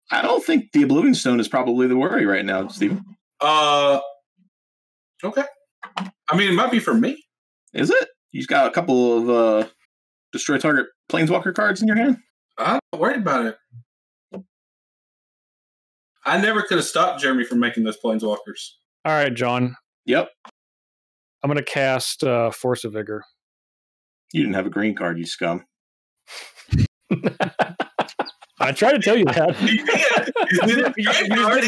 I don't think the Oblivion Stone is probably the worry right now, Steven. Okay. I mean, it might be for me. Is it? You've got a couple of destroy target Planeswalker cards in your hand? I'm not worried about it. I never could have stopped Jeremy from making those Planeswalkers. All right, John. Yep. I'm going to cast Force of Vigor. You didn't have a green card, you scum. I tried to tell you that. You didn't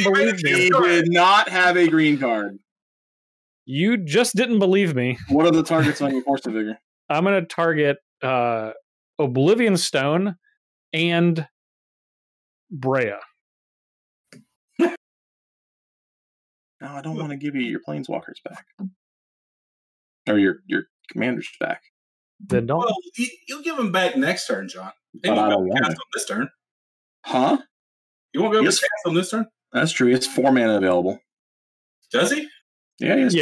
believe me. He did not have a green card. You just didn't believe me. What are the targets on your Force of Vigor? I'm going to target Oblivion Stone and Breya. No, I don't want to give you your Planeswalkers back. Or your commanders back. Then don't. Well, you'll give them back next turn, John. But I don't want cast it. on this turn. Huh? You won't be able to cast on this turn? That's true. It's 4 mana available. Does he? Yeah, he has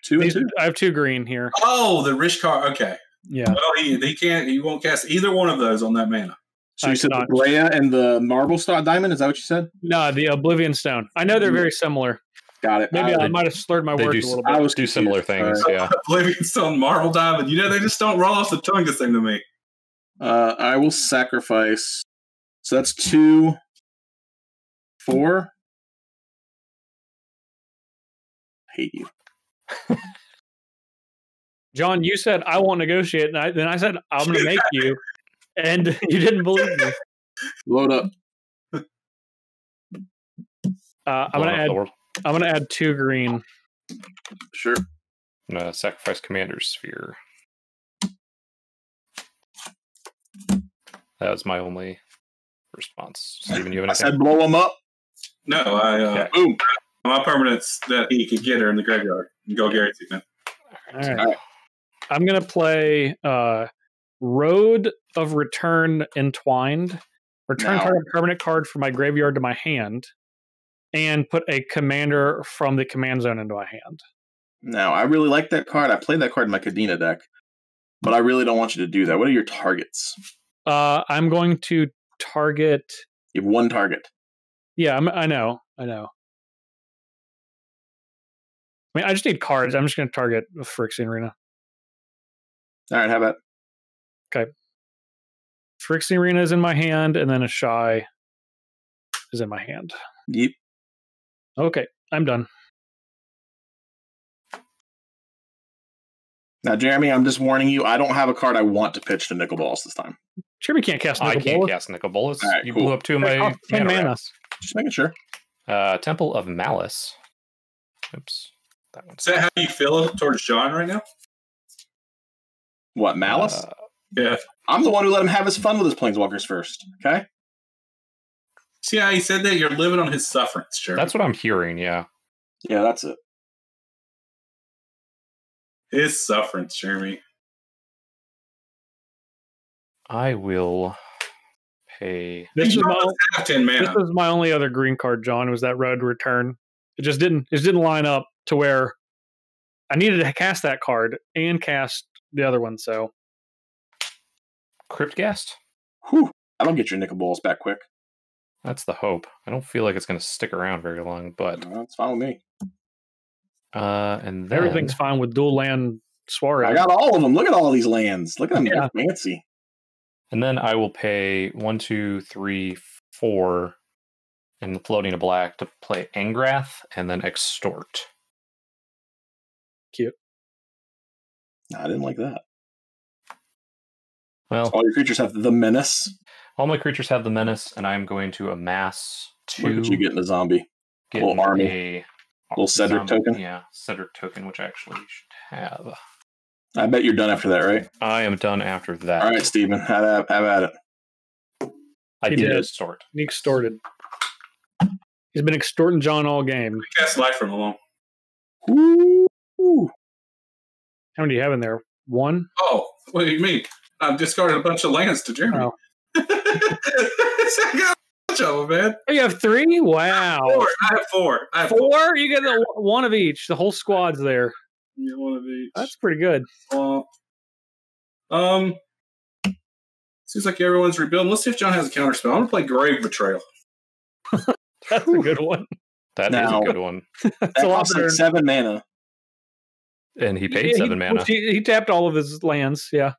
two and 2. I have 2 green here. Oh, the Rish card. Okay. Yeah. Well, he can't. He won't cast either one of those on that mana. So you said the Breya and the Marble Star Diamond? Is that what you said? No, the Oblivion Stone. I know they're very similar. Got it. Maybe I might have slurred my words a little bit. I was do similar things, yeah. Oblivion Stone, Marble Diamond. You know, they just don't roll off the tongue the same to me. I will sacrifice. So that's 2, 4. Hate you. John, you said I won't negotiate, and then I said I'm going to make you, and you didn't believe me. Load up. I'm going to add 2 green. Sure. I'm going to sacrifice Commander's Sphere. That was my only response. Steven, you have I anything? said blow him up. No, Okay. boom. My permanents that he could get her in the graveyard. You go Garrett, man. All right. All right. I'm going to play Road of Return Entwined. Return Now. target permanent card from my graveyard to my hand. And put a commander from the command zone into my hand. Now, I really like that card. I played that card in my Kadena deck. But I really don't want you to do that. What are your targets? I'm going to target... You have one target. Yeah, I know. I mean, I just need cards. I'm just going to target Phyrexian Arena. All right, how about? Okay. Phyrexian Arena is in my hand, and then Ishai is in my hand. Yep. Okay, I'm done. Now, Jeremy, I'm just warning you. I don't have a card I want to pitch to Nicol Bolas this time. Jeremy can't cast I Nicol can't Bolas. cast Nicol Bolas. All right, You cool. blew up 2 of my 10 mana. wraps. Just making sure. Temple of Malice. Oops. That one's Is that how you feel towards John right now? What, Malice? Yeah. I'm the one who let him have his fun with his Planeswalkers first, okay? See how he said that? You're living on his sufferance, Jeremy. That's what I'm hearing, yeah. Yeah, that's it. His sufferance, Jeremy. I will pay... This is You my almost have 10 This mana. was my only other green card, John, was that Road Return. It just didn't line up to where I needed to cast that card and cast the other one, so Cryptghast? Whew. I don't get your Nicol Bolas back quick. That's the hope. I don't feel like it's going to stick around very long, but... That's fine with me. and then... everything's fine with dual land Suarez. I got all of them. Look at all these lands. Look at them. Yeah. They're fancy. And then I will pay 1, 2, 3, 4, and floating a black to play Angrath, and then Extort. Cute. No, I didn't like that. Well, All your creatures have the menace. all my creatures have the menace, and I'm going to amass Look 2. at you getting a zombie. Get little army. a Little Cedric token. Yeah, Cedric token, which I actually should have. I bet you're done after that, right? I am done after that. All right, Steven. Have at it. I He did did. extort. He extorted. He's been extorting John all game. Cast life from alone. Ooh. How many do you have in there? One? Oh, what do you mean? I've discarded a bunch of lands to Jeremy. Oh. I got a bunch of them, man. Oh, you have 3? Wow. I have four. I have four. 4? You get one of each. The whole squad's there. Yeah, one of each. That's pretty good. Seems like everyone's rebuilding. Let's see if John has a counter spell. I'm gonna play Grave Betrayal. That's a good one. That is Now- a good one. That's a lot costs better. like 7 mana. And he paid 7 mana. He tapped all of his lands, yeah.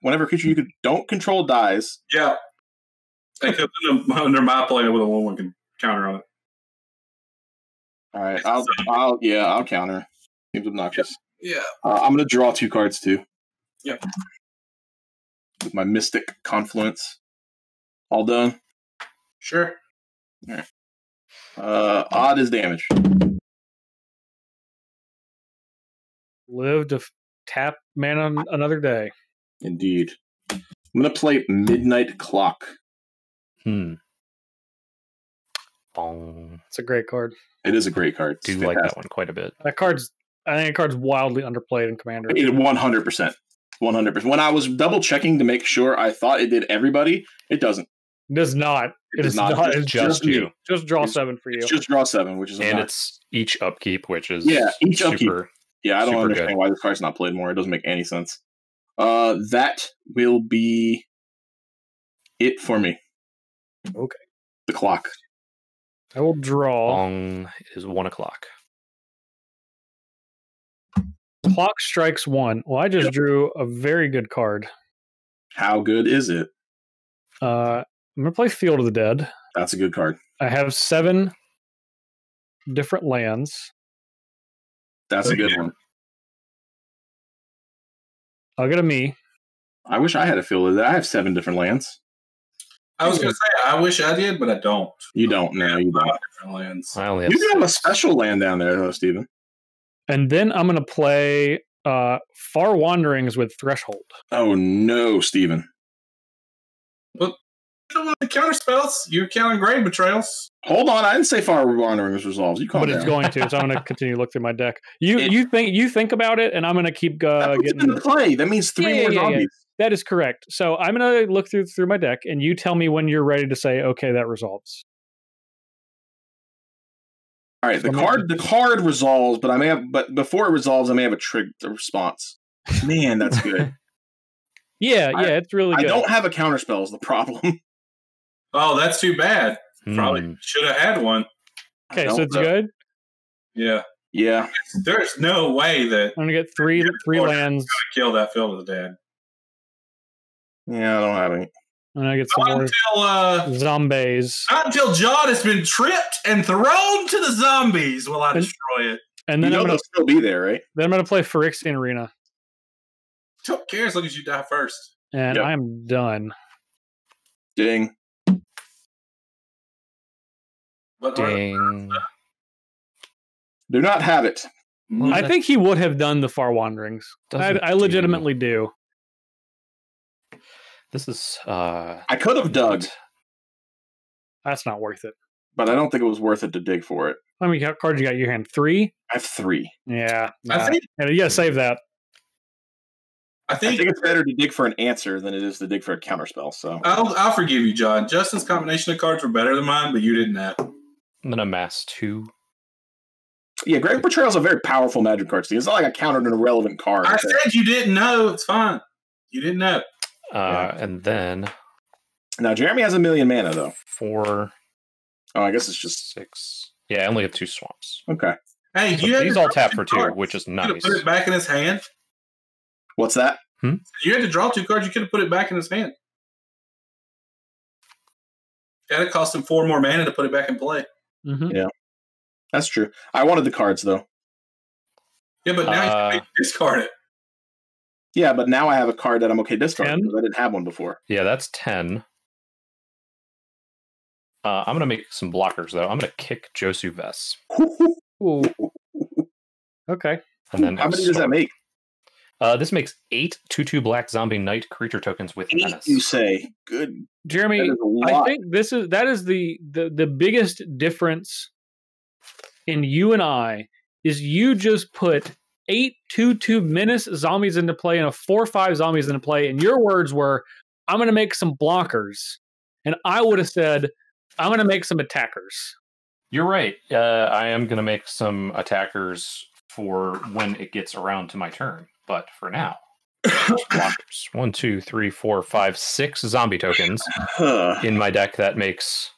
Whenever a creature you don't control dies, Yeah. It comes under my play with a 1/1 can counter on it. all right, I'll counter. Seems obnoxious. Yeah. I'm gonna draw 2 cards too. Yep. With my Mystic Confluence. All done. Sure. Odd is damage. Live to tap mana another day. Indeed. I'm gonna play Midnight Clock. Bong. It's a great card. It is a great card. It's Do like that fantastic. one quite a bit. I think that card's wildly underplayed in Commander. 100%. 100%. When I was double checking to make sure I thought it did everybody, it doesn't. It does not. It does not. It's It's just me. you. Just draw It's- 7 for you. It's just draw 7, which is And obnoxious. it's each upkeep, which is Each upkeep. super. Yeah, I don't super understand good. why this card's not played more. It doesn't make any sense. That will be it for me. Okay. The clock. I will draw. Bong is 1 o'clock. Clock strikes 1. Well, I just drew a very good card. How good is it? I'm going to play Field of the Dead. That's a good card. I have 7 different lands. That's a good one. I'll get a me. I wish I had a feel of that. I have 7 different lands. I was gonna say I wish I did, but I don't. You don't. No, you A lot don't. of different lands. I only have You do have a 6. special land down there, though, Steven. And then I'm going to play Far Wanderings with Threshold. Oh no, Steven. Well, you don't want the counter spells. You're counting grave betrayals. Hold on, I didn't say Far Wanderings resolves. You calm But down. it's going to, so I'm going to continue to look through my deck. You think about it, and I'm going to keep That puts it getting into play. That means three more zombies. That is correct. So I'm going to look through my deck, and you tell me when you're ready to say, okay, that resolves. All right, the card resolves, but before it resolves, I may have a trigger response. Man, that's good. Yeah, it's really good. I don't have a counterspell is the problem. Oh, that's too bad. Probably should have had one. Okay, so it's good? Yeah. Yeah. There's no way that I'm going to get three lands. Kill that field of the dead. Yeah, I don't have any. And I get some more zombies. Not until John has been tripped and thrown to the zombies will I destroy it. And then they'll still be there, right? Then I'm going to play Phyrexian Arena. Don't care as long as you die first. And I am done. Ding. Ding. Do not have it. I think he would have done the Far Wanderings. I legitimately do. This is... I could have dug. That's not worth it. But I don't think it was worth it to dig for it. How many cards you got in your hand? 3? I have 3. Yeah. I think you got to save that. I think it's better to dig for an answer than it is to dig for a counterspell. So I'll forgive you, John. Justin's combination of cards were better than mine, but you didn't have. I'm going to mass 2. Yeah, Grave Betrayal is a very powerful magic card. It's not like I countered an irrelevant card. I said you didn't know. It's fine. You didn't know. And then... Now, Jeremy has 1,000,000 mana, though. 4. Oh, I guess it's just... 6. Yeah, I only have 2 swamps. Okay. Hey, so these all tap for 2, which is nice. Put it back in his hand. What's that? You had to draw 2 cards. You could have put it back in his hand. That cost him 4 more mana to put it back in play. Mm-hmm. Yeah. That's true. I wanted the cards, though. Yeah, but now you can discard it. Yeah, but now I have a card that I'm okay discarding because I didn't have one before. Yeah, that's 10. I'm going to make some blockers, though. I'm going to kick Josu Vess. Ooh. Okay. And then how many does that make? This makes 8 2/2 black zombie knight creature tokens with 8, menace. you say? Good. Jeremy, I think that is the biggest difference in you and I is you just put 8 2/2 menace zombies into play and a 4/5 zombies into play, and your words were, I'm going to make some blockers. And I would have said, I'm going to make some attackers. You're right. I am going to make some attackers for when it gets around to my turn. But for now, blockers. 1, 2, 3, 4, 5, 6 zombie tokens in my deck. That makes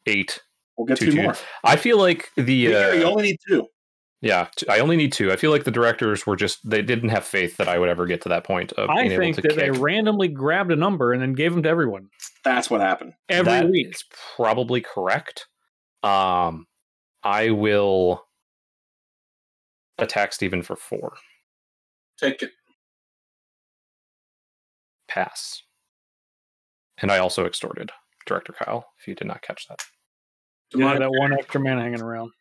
8. We'll get 2 more. I feel like you only need 2. Yeah, I only need 2. I feel like the directors were they didn't have faith that I would ever get to that point of being able to I think that they randomly grabbed a number and then gave them to everyone. That's what happened. Every week. It's probably correct. I will attack Steven for 4. Take it. Pass. And I also extorted Director Kyle, if you did not catch that. Yeah, that 1 extra mana hanging around.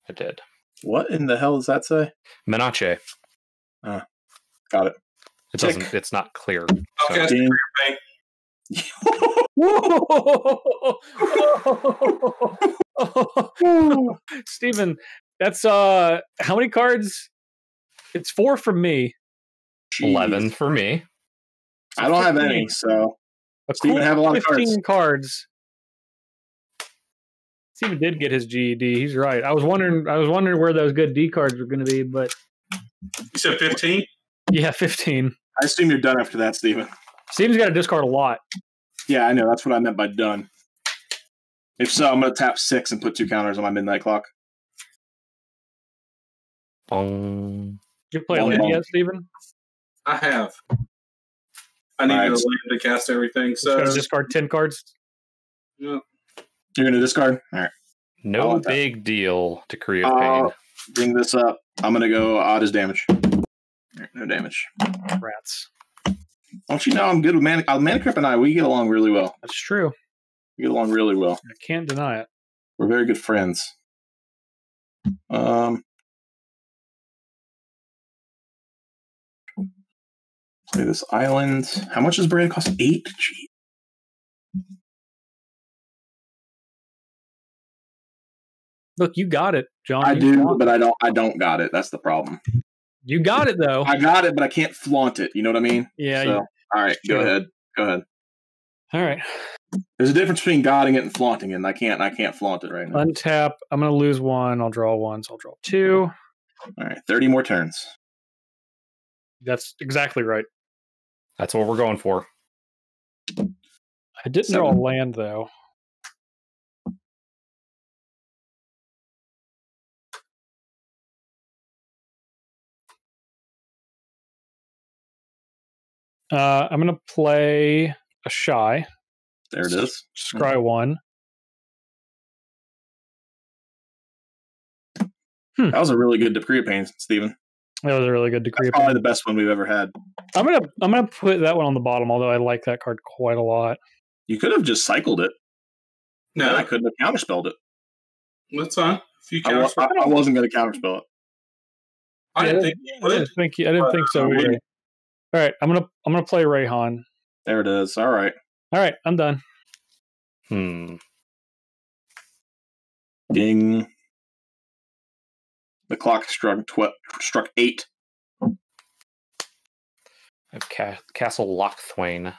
I did. What in the hell does that say? Menace. Got it. It doesn't. It's not clear. Okay, So. Steven, that's how many cards? It's 4 from me. 11 for me. I don't have any, so Steven have a lot of 15 cards. Steven did get his GED. He's right. I was wondering where those good D cards were going to be, but you said 15? Yeah, 15. I assume you're done after that, Steven. Steven's got to discard a lot. Yeah, I know. That's what I meant by done. If so, I'm going to tap 6 and put 2 counters on my midnight clock. Bong. You play land yet, Steven? I have. I need a land to cast everything. So discard 10 cards. Yeah. You're going to discard? All right. No big deal, Decree of Pain. Bring this up. I'm going to go odd as damage. Right, no damage. Rats. Don't you know I'm good with Mana? Manicrypt and I, we get along really well. That's true. We get along really well. I can't deny it. We're very good friends. Play this island. How much does Breya cost? 8? Gee. Look, you got it, John. I do, but I don't got it. That's the problem. You got it though. I got it, but I can't flaunt it. You know what I mean? Yeah. So, all right, Sure. Go ahead. All right. There's a difference between godding it and flaunting it, and I can't flaunt it right now. Untap. I'm gonna lose 1. I'll draw 1, so I'll draw 2. All right, 30 more turns. That's exactly right. That's what we're going for. I didn't draw a land though. I'm gonna play a Ishai. There it is. Scry 1. That was a really good decree of pain, Steven. That was a really good decree. That's probably the best one we've ever had. I'm gonna put that one on the bottom, although I like that card quite a lot. You could have just cycled it. No, I couldn't have counterspelled it. that's fine. A few I counters. wasn't going to counterspell it. I didn't think you would. I didn't think so either. All right, I'm gonna play Reyhan. There it is. All right. All right, I'm done. Ding. The clock struck 8. I have Castle Lochthwain,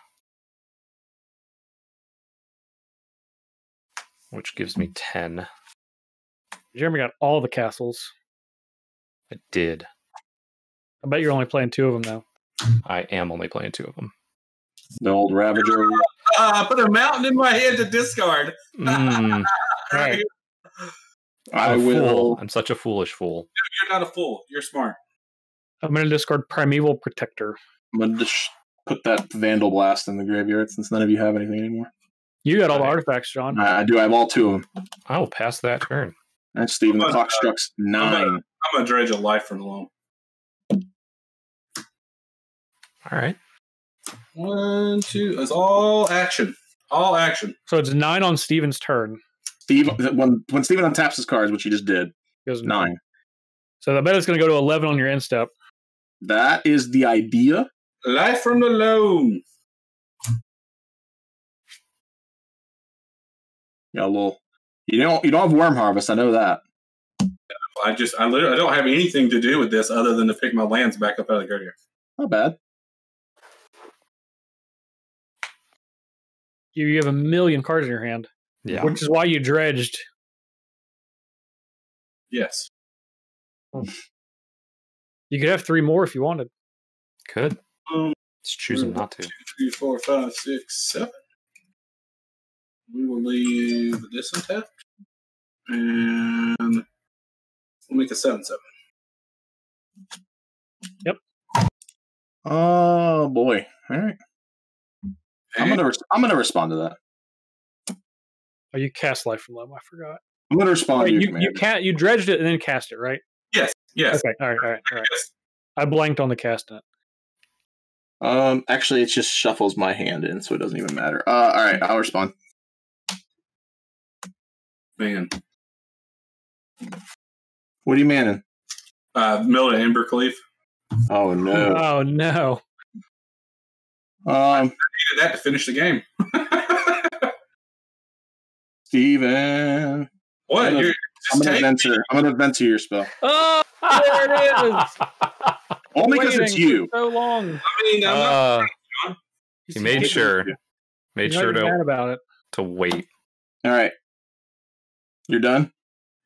which gives me 10. Jeremy got all the castles. I did. I bet you're only playing 2 of them now. I am only playing 2 of them. The old Ravager. Put a mountain in my head to discard. Mm, Right. I I'm a will. fool. I'm such a foolish fool. You're not a fool. You're smart. I'm gonna discard Primeval Protector. I'm going to just put that Vandal Blast in the graveyard since none of you have anything anymore. You got all the Right. artifacts, John. I do. I have all 2 of them. I will pass that turn. And Steven, the clock struck 9. I'm gonna dredge a life from alone. All right. 1, 2. It's all action. All action. So it's 9 on Steven's turn. Steve, when Steven untaps his cards, which he just did, Goes 9. So I bet it's gonna go to 11 on your end step. That is the idea. Life from alone. Yeah, a little. You don't have Worm Harvest. I know that. I literally don't have anything to do with this other than to pick my lands back up out of the graveyard. Not bad. You have a million cards in your hand, Yeah. which is why you dredged. Yes. You could have 3 more if you wanted. Could. Just choosing not to. 2, 3, 4, 5, 6, 7. We will leave this untapped. And we'll make a 7/7. Yep. Oh boy! All right. I'm gonna respond to that. Oh, you cast Life from Loam. I forgot. I'm gonna respond to your command. You dredged it and then cast it, right? Yes. Yes. Okay. All right. Yes. I blanked on the casting it. Actually, it just shuffles my hand in, so it doesn't even matter. All right, I'll respond. Man. What are you manning? Mill to Embercleave. Oh no. Oh no! Needed that to finish the game. Steven. What? I'm You're gonna venture your spell. Oh, there it is. Only because it's Waiting you. for so long. I mean, I'm not. He made sure You're not even mad about it. to wait. All right. You're done?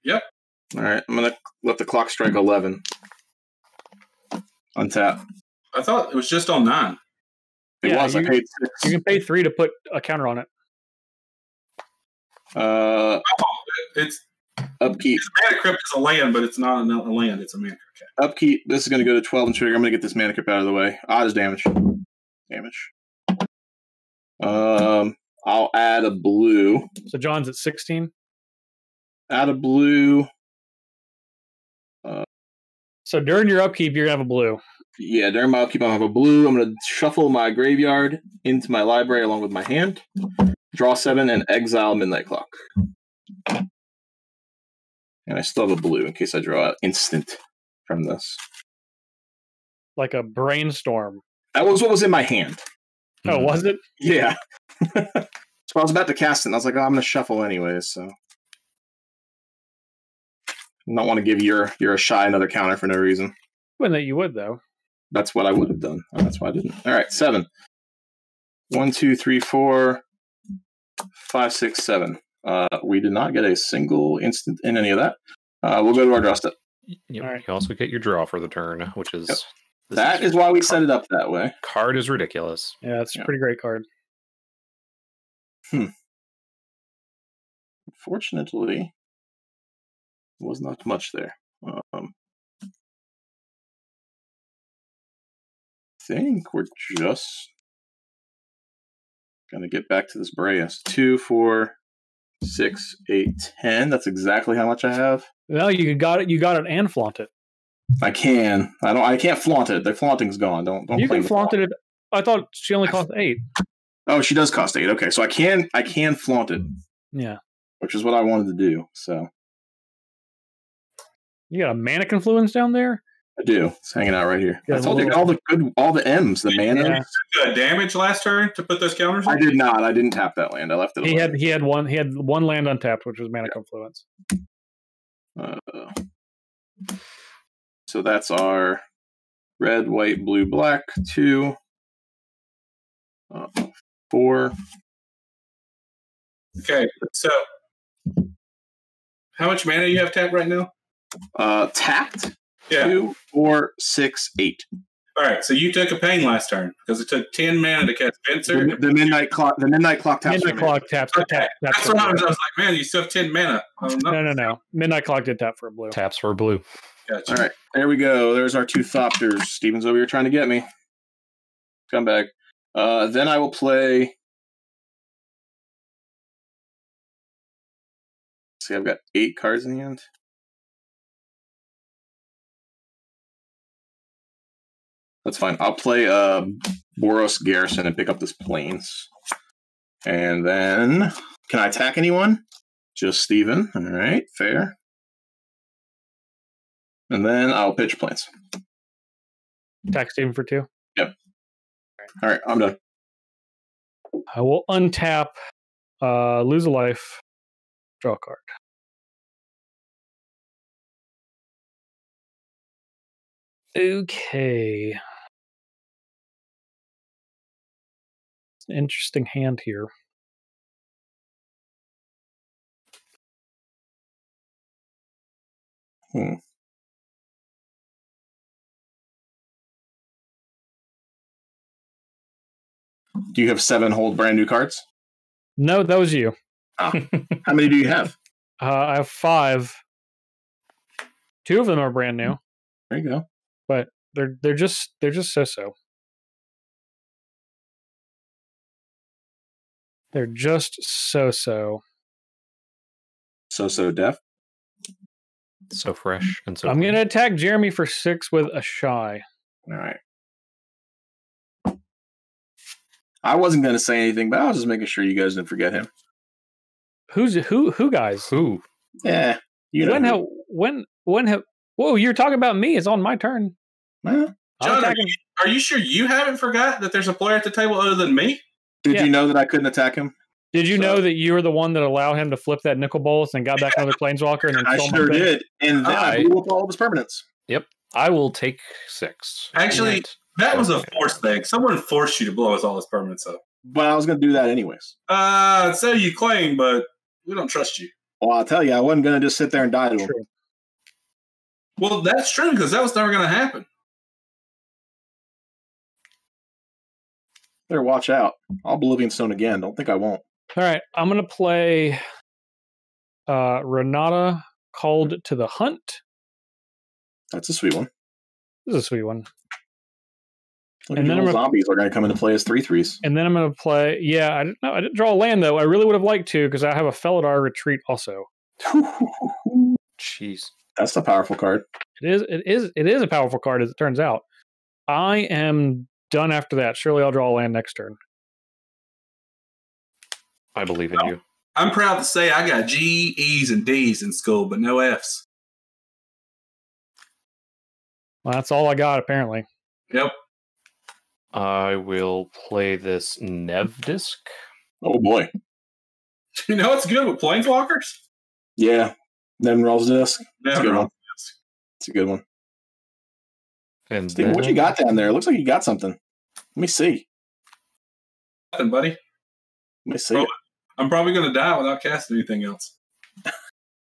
Yep. All right. I'm going to let the clock strike 11. Untap. I thought it was just on 9. It Yeah, was. I paid 6. You can pay 3 to put a counter on it. It's Upkeep. Mana Crypt is a land, but it's not a land. It's a Mana Crypt. Upkeep. This is going to go to 12 and trigger. I'm going to get this Mana Crypt out of the way. Odds damage. I'll add a blue. So John's at 16. Add a blue. So during your upkeep, you're gonna have a blue. Yeah, during my upkeep, I'll have a blue. I'm going to shuffle my graveyard into my library along with my hand. Draw 7 and exile Midnight Clock. And I still have a blue in case I draw an instant from this. Like a brainstorm. That was what was in my hand. Oh, was it? Yeah. So I was about to cast it, and I was like, oh, I'm going to shuffle anyways, so. I don't want to give your Ishai another counter for no reason. When that you would, though. That's what I would have done. Oh, that's why I didn't. All right, 7. 1, 2, 3, 4, 5, 6, 7. We did not get a single instant in any of that. We'll go to our draw step. Yep. Right. You also get your draw for the turn, which is... Yep. That is why we set it up that way. Card is ridiculous. Yeah, it's a pretty great card. Unfortunately, was not much there. I think we're just gonna get back to this Breya. 2, 4, 6, 8, 10. That's exactly how much I have. Well, you got it. You got it and flaunt it. I can. I can't flaunt it. The flaunting's gone. Don't. You can flaunt it. I thought she only cost 8. Oh, she does cost 8. Okay, so I can flaunt it. Yeah. Which is what I wanted to do. So you got a mana confluence down there. I do. It's hanging out right here. Yeah, I told you all the M's, the mana. Did you do damage last turn to put those counters in? I did not. I didn't tap that land. I left it. He had one land untapped, which was mana confluence. So that's our red, white, blue, black. 2, 4. Okay, so how much mana do you have tapped right now? Tapped. Yeah. 2, 4, 6, 8. All right, so you took a pain last turn because it took 10 mana to cast Spencer. The midnight clock. The midnight clock taps. Midnight clock taps. Okay. That's what I was like, man, you still have 10 mana. No. Midnight clock did tap for a blue. Taps for a blue. Gotcha. All right, there we go. There's our 2 Thopters. Steven's over here trying to get me. Scumbag. Then I will play. See, I've got 8 cards in the end. That's fine. I'll play Boros Garrison and pick up this Plains. And then, can I attack anyone? Just Steven. All right, fair. And then I'll pitch Plains. Attack Steven for 2. Yep. All right, I'm done. I will untap, lose a life, draw a card. Okay. Interesting hand here. Do you have 7 hold brand new cards? No, that was you. How many do you have? I have 5. 2 of them are brand new, There you go. but they're just so-so. They're just so-so. So deaf. So fresh and so. I'm going to attack Jeremy for 6 with a Ishai. All right. I wasn't going to say anything, but I was just making sure you guys didn't forget him. Who guys? Who? Yeah. You know. Whoa, you're talking about me. It's on my turn. Well, John, are you sure you haven't forgot that there's a player at the table other than me? did you know that I couldn't attack him? Did you know that you were the one that allowed him to flip that Nicol Bolas and got back another Planeswalker? And then I stole my sure thing? did. And then I blew up all of his permanents. Yep. I will take 6. Actually, that was a forced thing. Someone forced you to blow us all his permanents up. But I was going to do that anyways. So you claim, but we don't trust you. Well, I'll tell you, I wasn't going to just sit there and die to him. True. Well, that's true, because that was never going to happen. Better watch out. I'll Oblivion Stone again. Don't think I won't. All right, I'm going to play Renata Called to the Hunt. That's a sweet one. This is a sweet one. And then zombies are going to come into play as 3/3s. And then I'm going to play... Yeah, I didn't draw a land, though. I really would have liked to, because I have a Felidar Retreat also. Jeez. That's a powerful card. It is a powerful card, as it turns out. I am done after that. Surely I'll draw a land next turn. I believe in you. I'm proud to say I got G, E's, and D's in school, but no F's. Well, that's all I got, apparently. Yep. I will play this Nev disc. Oh boy. You know what's good with Planeswalkers? Yeah. Nevinyrral's disc. It's a good one. Disc. It's a good one. And Steven, what you got down there? It looks like you got something. Let me see. Nothing, buddy. Let me see. I'm probably going to die without casting anything else.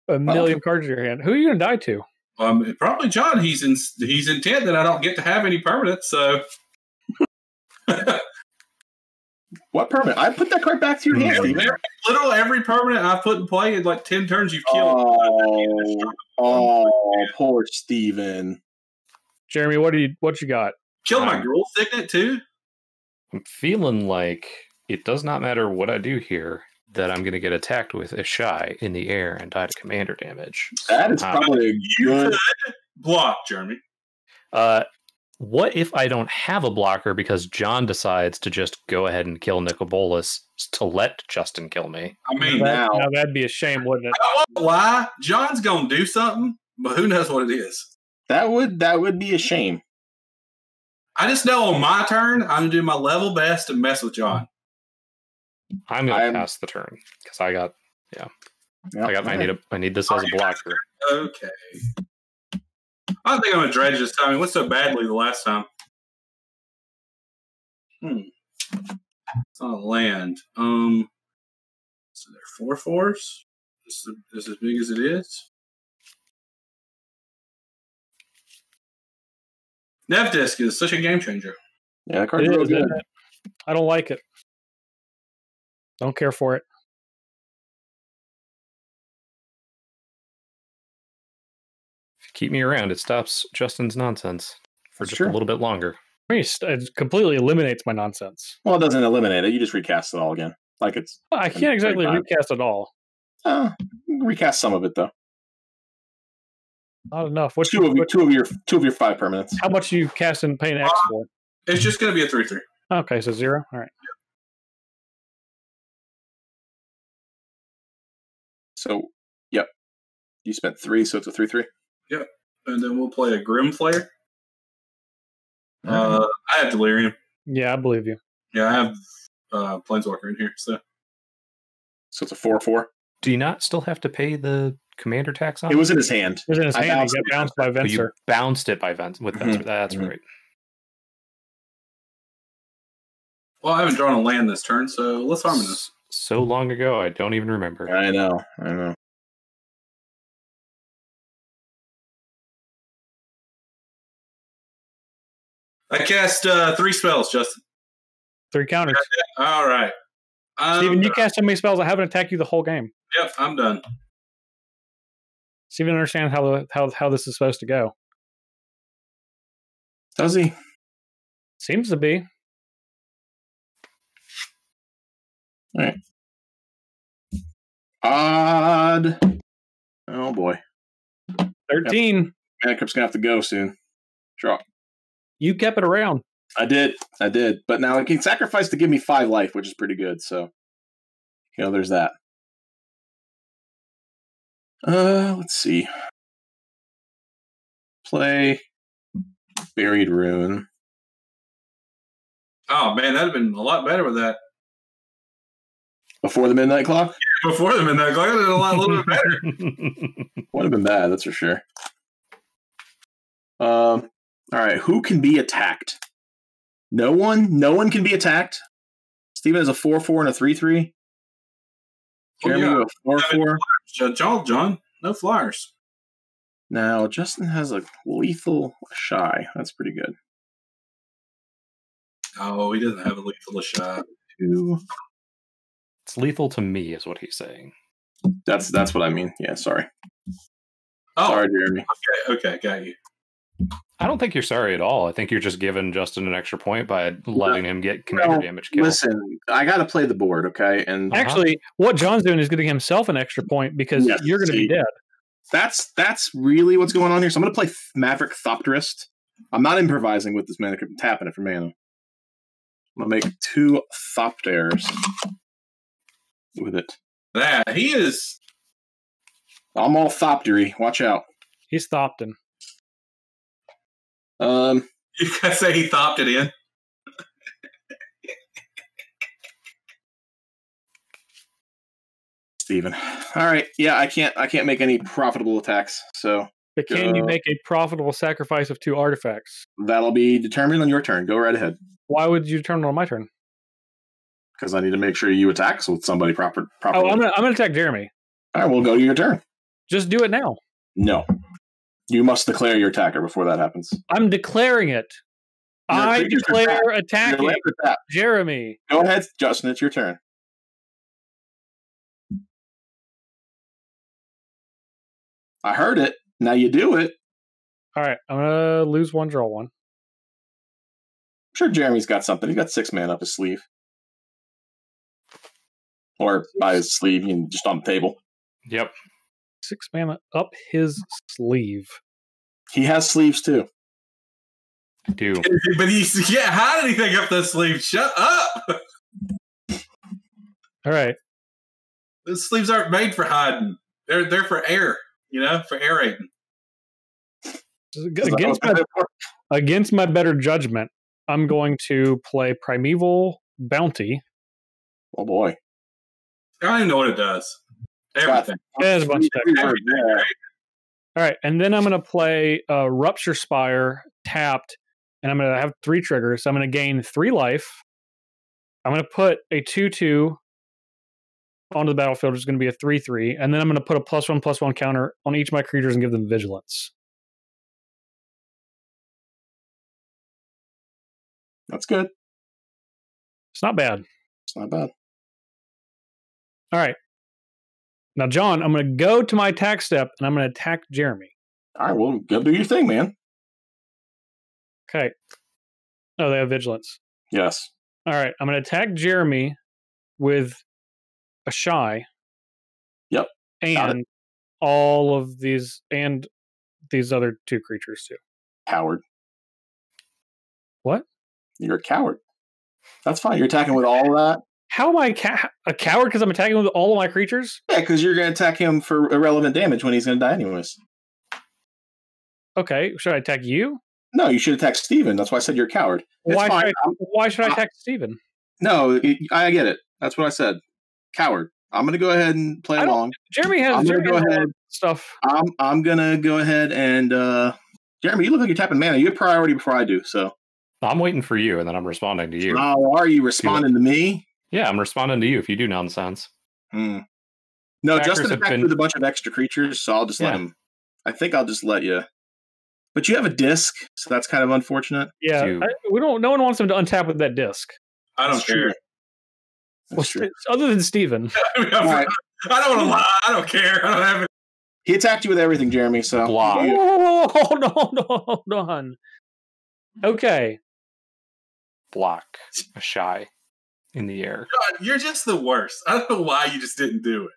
A million cards in your hand. Who are you going to die to? Probably John. He's intent that I don't get to have any permanents, so. What permanent? I put that card back to your hand, Steven. Literally every permanent I've put in play in like 10 turns you've killed. Oh, poor Steven. Jeremy, what you got? Killed my girl signet too. I'm feeling like it does not matter what I do here, that I'm going to get attacked with Ishai in the air and die to commander damage. That is probably a good block, Jeremy. What if I don't have a blocker because John decides to just go ahead and kill Nicol Bolas to let Justin kill me? I mean, now that'd be a shame, wouldn't it? I won't lie. John's going to do something, but who knows what it is. That would be a shame. I just know on my turn, I'm going to do my level best to mess with John. I'm going to pass the turn because I got, I need this as a blocker. Okay. I don't think I'm going to dredge this time. I went so badly the last time. It's not a land. So they're 4/4s. This is as big as it is. Nev Disc is such a game changer. Yeah, that card's really good. I don't like it. Don't care for it. If you keep me around, it stops Justin's nonsense for just a little bit longer. It completely eliminates my nonsense. Well, it doesn't eliminate it. You just recast it all again. Like it's. I can't exactly recast it all. Recast some of it though. Not enough. Two of your 5 permanents. How much are you casting and paying X for? It's just going to be a 3/3. Okay, so 0. All right. So, yep. You spent 3, so it's a 3/3. Yep. And then we'll play a Grim Flayer. I have Delirium. Yeah, I believe you. Yeah, I have Planeswalker in here. So it's a 4/4. Do you not still have to pay the commander tax on it? It was in his hand. It was in his hand. He got bounced by Venser. You bounced it by Venser. With Venser. That's right. Well, I haven't drawn a land this turn, so let's harmonize. So long ago, I don't even remember. I know. I cast 3 spells, Justin. 3 counters. All right. Steven, you cast so many spells, I haven't attacked you the whole game. Yep, I'm done. Steven understands how this is supposed to go. Does he? Seems to be. All right. Odd. Oh boy. 13. Yep. Mana Crypt's gonna have to go soon. Draw. You kept it around. I did. But now it can sacrifice to give me 5 life, which is pretty good. So, there's that. Let's see. Play Buried Rune. Oh man, that'd have been a lot better with that. Before the midnight clock? Yeah, before the midnight clock, that'd have been a little bit better. Would have been bad, that's for sure. All right, who can be attacked? No one? No one can be attacked? Steven has a 4/4 and a 3/3. Jeremy with a 4/4. John, no flyers. Now, Justin has a lethal Ishai. That's pretty good. Oh, he doesn't have a lethal Ishai. 2. It's lethal to me, is what he's saying. That's what I mean. Yeah, sorry. Oh, sorry, Jeremy. Okay, got you. I don't think you're sorry at all. I think you're just giving Justin an extra point by letting him get commander damage kill. Listen, I got to play the board, okay? And actually, what John's doing is giving himself an extra point because you're going to be dead. That's really what's going on here. So I'm going to play Maverick Thopterist. I'm not improvising with this mana. I'm tapping it for mana. I'm going to make 2 Thopters with it. He is. I'm all Thoptery. Watch out. He's Thopton. You gotta say he thopped it in. Steven. All right. Yeah, I can't make any profitable attacks. So But can you make a profitable sacrifice of 2 artifacts? that'll be determined on your turn. Go right ahead. Why would you determine on my turn? Because I need to make sure you attack with somebody properly. Oh, I'm gonna attack Jeremy. All right, we'll go to your turn. Just do it now. No. You must declare your attacker before that happens. I'm declaring it. I declare attacking Jeremy. Go ahead, Justin. It's your turn. I heard it. Now you do it. All right, I'm gonna lose 1, draw 1. I'm sure Jeremy's got something. He's got 6 man up his sleeve. Or by his sleeve, just on the table. Yep. 6 mana up his sleeve. He has sleeves too. I do. But how did he think up the sleeve? Shut up! All right. The sleeves aren't made for hiding. They're for air, for aerating. Against my better judgment, I'm going to play Primeval Bounty. Oh boy. I don't even know what it does. Everything. Yeah, a bunch of stuff. Everything, right? All right, and then I'm going to play Rupture Spire tapped, and I'm going to have 3 triggers. So I'm going to gain 3 life. I'm going to put a 2/2 onto the battlefield, which is going to be a 3/3, and then I'm going to put a +1/+1 counter on each of my creatures and give them vigilance. That's good. It's not bad. It's not bad. All right. Now, John, I'm going to go to my attack step, and I'm going to attack Jeremy. All right, well, go do your thing, man. Okay. Oh, they have vigilance. Yes. All right. I'm going to attack Jeremy with a Ishai. Yep. And all of these, and these other 2 creatures, too. Coward. What? You're a coward. That's fine. You're attacking with all of that. How am I a coward because I'm attacking with all of my creatures? Yeah, because you're going to attack him for irrelevant damage when he's going to die anyways. Okay, should I attack you? No, you should attack Steven. That's why I said you're a coward. Why should I attack Steven? No, I get it. That's what I said. Coward. I'm going to go ahead and play along. Jeremy has stuff. I'm going to go ahead and... Jeremy, you look like you're tapping mana. You have priority before I do, so... I'm waiting for you, and then I'm responding to you. Oh, are you responding to me? Yeah, I'm responding to you if you do nonsense. No, Justin attacked with a bunch of extra creatures, so I'll just let him. I think I'll just let you. But you have a disc, so that's kind of unfortunate. Yeah, no one wants him to untap with that disc. I don't care. Other than Steven. I don't want to lie. I don't care. I don't have it. He attacked you with everything, Jeremy, so... Hold on. Okay. Block a Ishai in the air. God, you're just the worst. I don't know why you just didn't do it.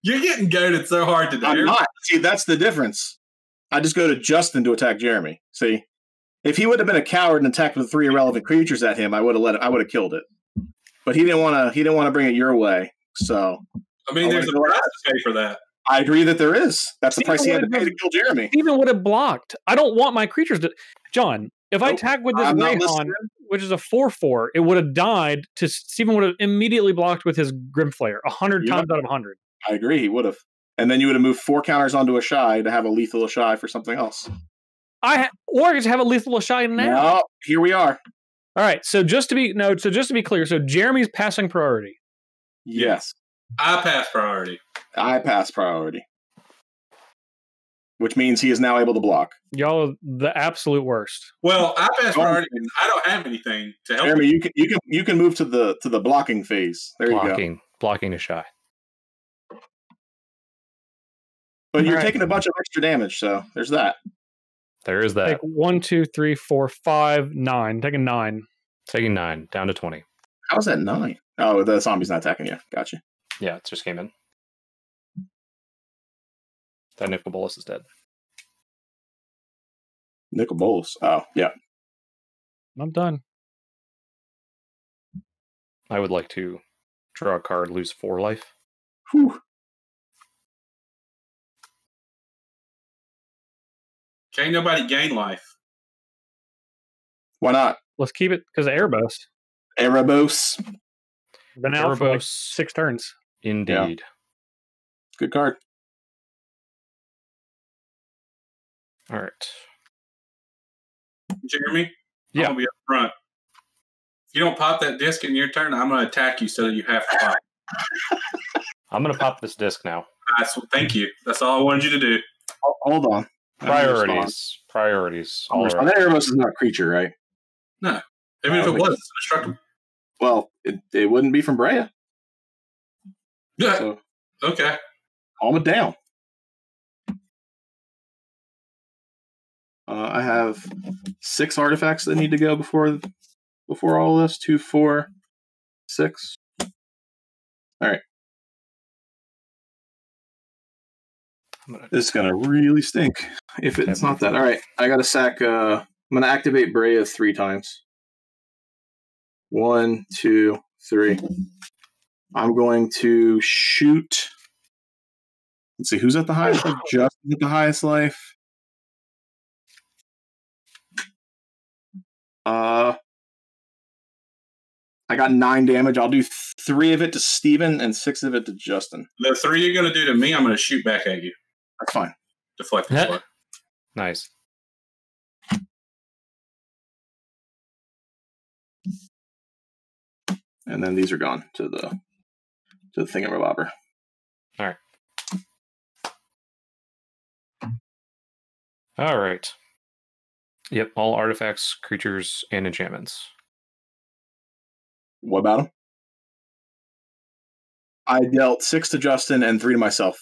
You're getting goaded so hard today. I'm not. See, that's the difference. I just go to Justin to attack Jeremy. See? If he would have been a coward and attacked with 3 irrelevant creatures at him, I would have killed it. But he didn't want to bring it your way. So I mean, there's a price to pay for that. I agree that there is. That's the price he had to pay to kill Jeremy. Steven would have blocked. I don't want my creatures to... John, if I attack with this Reyhan, which is a 4/4, it would have died. Steven would have immediately blocked with his Grimflayer 100 times out of 100. I agree, he would have. And then you would have moved 4 counters onto a Ishai to have a lethal Ishai for something else. Or I could have a lethal Ishai now. No, here we are. All right, so just to be clear, so Jeremy's passing priority. Yes. I pass priority. I pass priority. Which means he is now able to block. Y'all are the absolute worst. Well, I pass priority because I don't have anything to help. Jeremy, you can move to the blocking phase. There you go. Blocking Ishai. But you're taking a bunch of extra damage, so there's that. There is that. Take 1, 2, 3, 4, 5, 9. Taking 9. Taking 9 down to 20. How's that 9? Oh, the zombie's not attacking you. Gotcha. Yeah, it just came in. That Nicol Bolas is dead. Nicol Bolas. Oh, yeah. I'm done. I would like to draw a card, lose 4 life. Whew. Can't nobody gain life. Why not? Let's keep it because of Erebos. Erebos. Been out for like 6 turns. Indeed. Good card. All right. Jeremy? Yeah. I'm going to be up front. If you don't pop that disc in your turn, I'm going to attack you so that you have to pop. I'm going to pop this disc now. Thank you. That's all I wanted you to do. Hold on. Priorities. All right. Erebos is not a creature, right? No. Even if it was, it's indestructible. Well, it wouldn't be from Breya. Yeah. So Okay. calm it down. I have 6 artifacts that need to go before all of this. 2, 4, 6. All right. This is gonna really stink if it's not that. All right, I got to sack. I'm gonna activate Breya 3 times. 1, 2, 3. I'm going to shoot. Let's see who's at the highest life. Justin's at the highest life. I got 9 damage. I'll do 3 of it to Steven and 6 of it to Justin. The 3 you're going to do to me, I'm going to shoot back at you. That's fine. Deflect this one. Nice. And then these are gone to the thingamabobber. All right. All right. Yep, all artifacts, creatures, and enchantments. What about them? I dealt 6 to Justin and 3 to myself,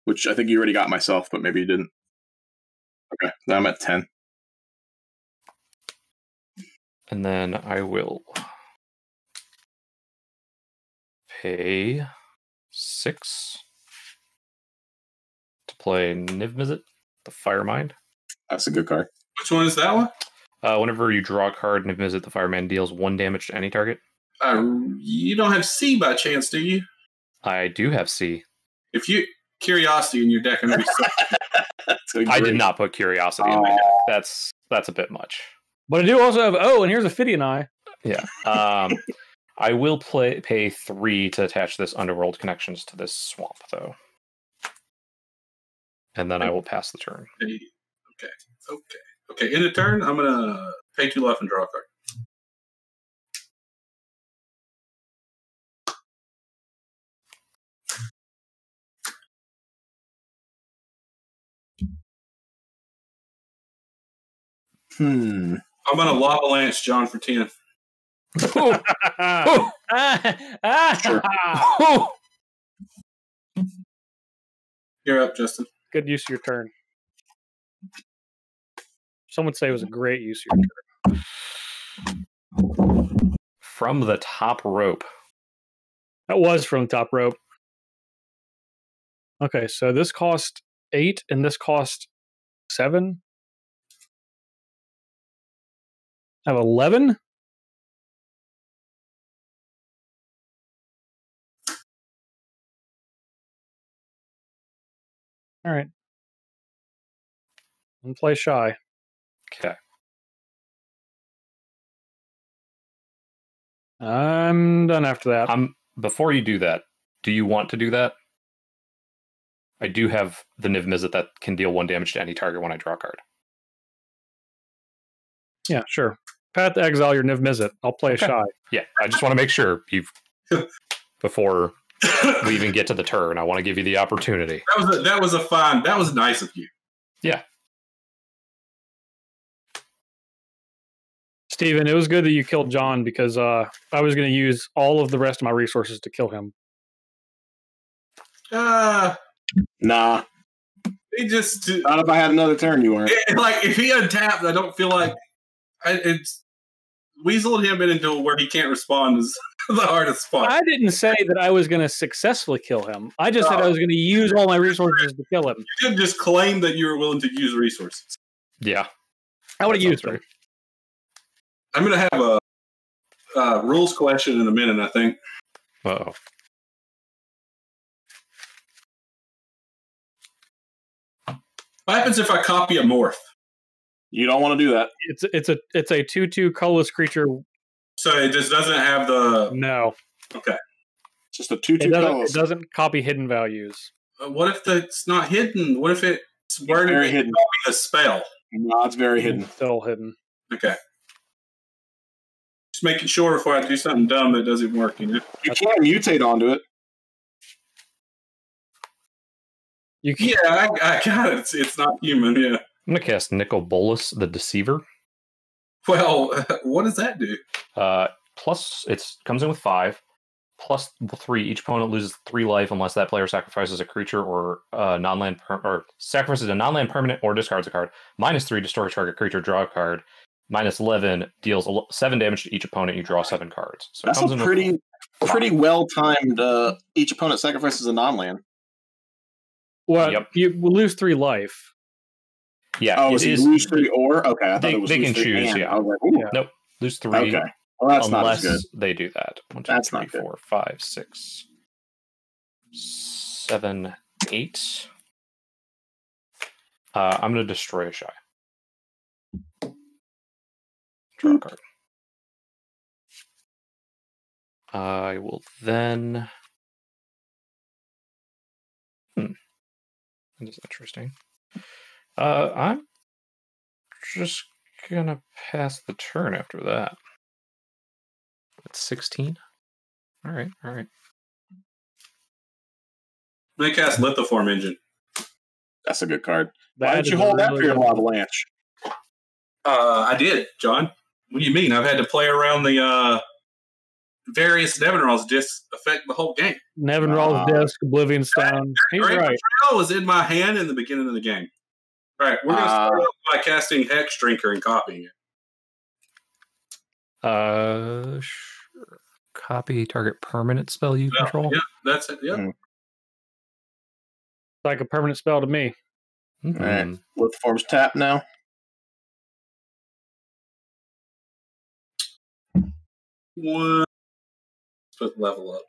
which I think you already got myself, but maybe you didn't. Okay, now I'm at 10. And then I will pay 6 to play Niv-Mizzet, the Firemind. That's a good card. Which one is that one? Whenever you draw a card, Niv-Mizzet, the Firemind deals 1 damage to any target. You don't have C by chance, do you? I do have C. If you Curiosity in your deck, I'm going to be I did not put Curiosity in my deck. That's a bit much. But I do also have, and here's a Ophidian Eye. Yeah. I will pay 3 to attach this Underworld Connections to this swamp, though. And then I will pass the turn. Okay. In a turn, I'm going to pay 2 life and draw a card. I'm going to Lava Lance John for 10. Sure. You're up, Justin. Good use of your turn. Some would say it was a great use of your turn. From the top rope. That was from top rope. Okay, so this cost 8 and this cost 7. I have 11. All right. And play Shy. Okay. I'm done after that. Before you do that, do you want to do that? I do have the Niv-Mizzet that can deal 1 damage to any target when I draw a card. Yeah, sure. Path to exile your Niv-Mizzet. I'll play a Shy. Yeah, I just want to make sure before we even get to the turn, I want to give you the opportunity. That was nice of you. Yeah. Steven, it was good that you killed John because I was going to use all of the rest of my resources to kill him. Nah. He just... Not if I had another turn, you weren't. If he untapped, I don't feel like... It's weaseled him into where he can't respond is the hardest part. I didn't say that I was going to successfully kill him. I just said I was going to use all my resources to kill him. You didn't just claim that you were willing to use resources. Yeah. I would have used them. I'm going to have a rules question in a minute, I think. Uh-oh. What happens if I copy a morph? You don't want to do that. It's a 2/2 colorless creature. So it just doesn't have the... No. Okay. Just a 2/2 It colorless. doesn't copy hidden values. What if it's not hidden? What if it's worded very to hidden. copy the spell? No, it's very hidden. Still hidden. Okay. Just making sure before I do something dumb that doesn't work, you know? You can't mutate onto it. You can, Yeah, I got it. It's not human, yeah. I'm going to cast Nicol Bolas, the Deceiver. Well, what does that do? Plus, it comes in with 5. Plus 3. Each opponent loses 3 life unless that player sacrifices a creature or non-land or sacrifices a non-land permanent or discards a card. -3, destroy target creature, draw a card. -11 deals 7 damage to each opponent. You draw 7 cards. So That's it comes a in pretty well timed. Each opponent sacrifices a non-land. well, Yep. you will lose 3 life. Yeah, Oh, it is it is. lose 3 or? Okay, I thought They- it was they lose can 3 choose, and. yeah. I was like, ooh, Nope, lose 3. okay. Well, that's unless not as good. they do that. 1, 2, That's 3, not good. 4, 5, 6, 7, 8. I'm going to destroy Ishai. Draw a card. I will then. That is interesting. I'm just gonna pass the turn after that. That's 16. All right. I'm going to cast Lithoform Engine. That's a good card. Why That didn't you is a hold that really for your good- avalanche? I did, John. What do you mean? I've had to play around the various Nevinrall's discs affect the whole game. Nevinrall's Disc, Oblivion Stone. He's Great right. Betrayal was in my hand in the beginning of the game. All right, we're going to start off by casting Hex Drinker and copying it. Sure. Copy target permanent spell you control. Yeah, that's it. Yeah. Mm. Like a permanent spell to me. Mhm. All right. Lithoform's tap now. One. Let's put level up.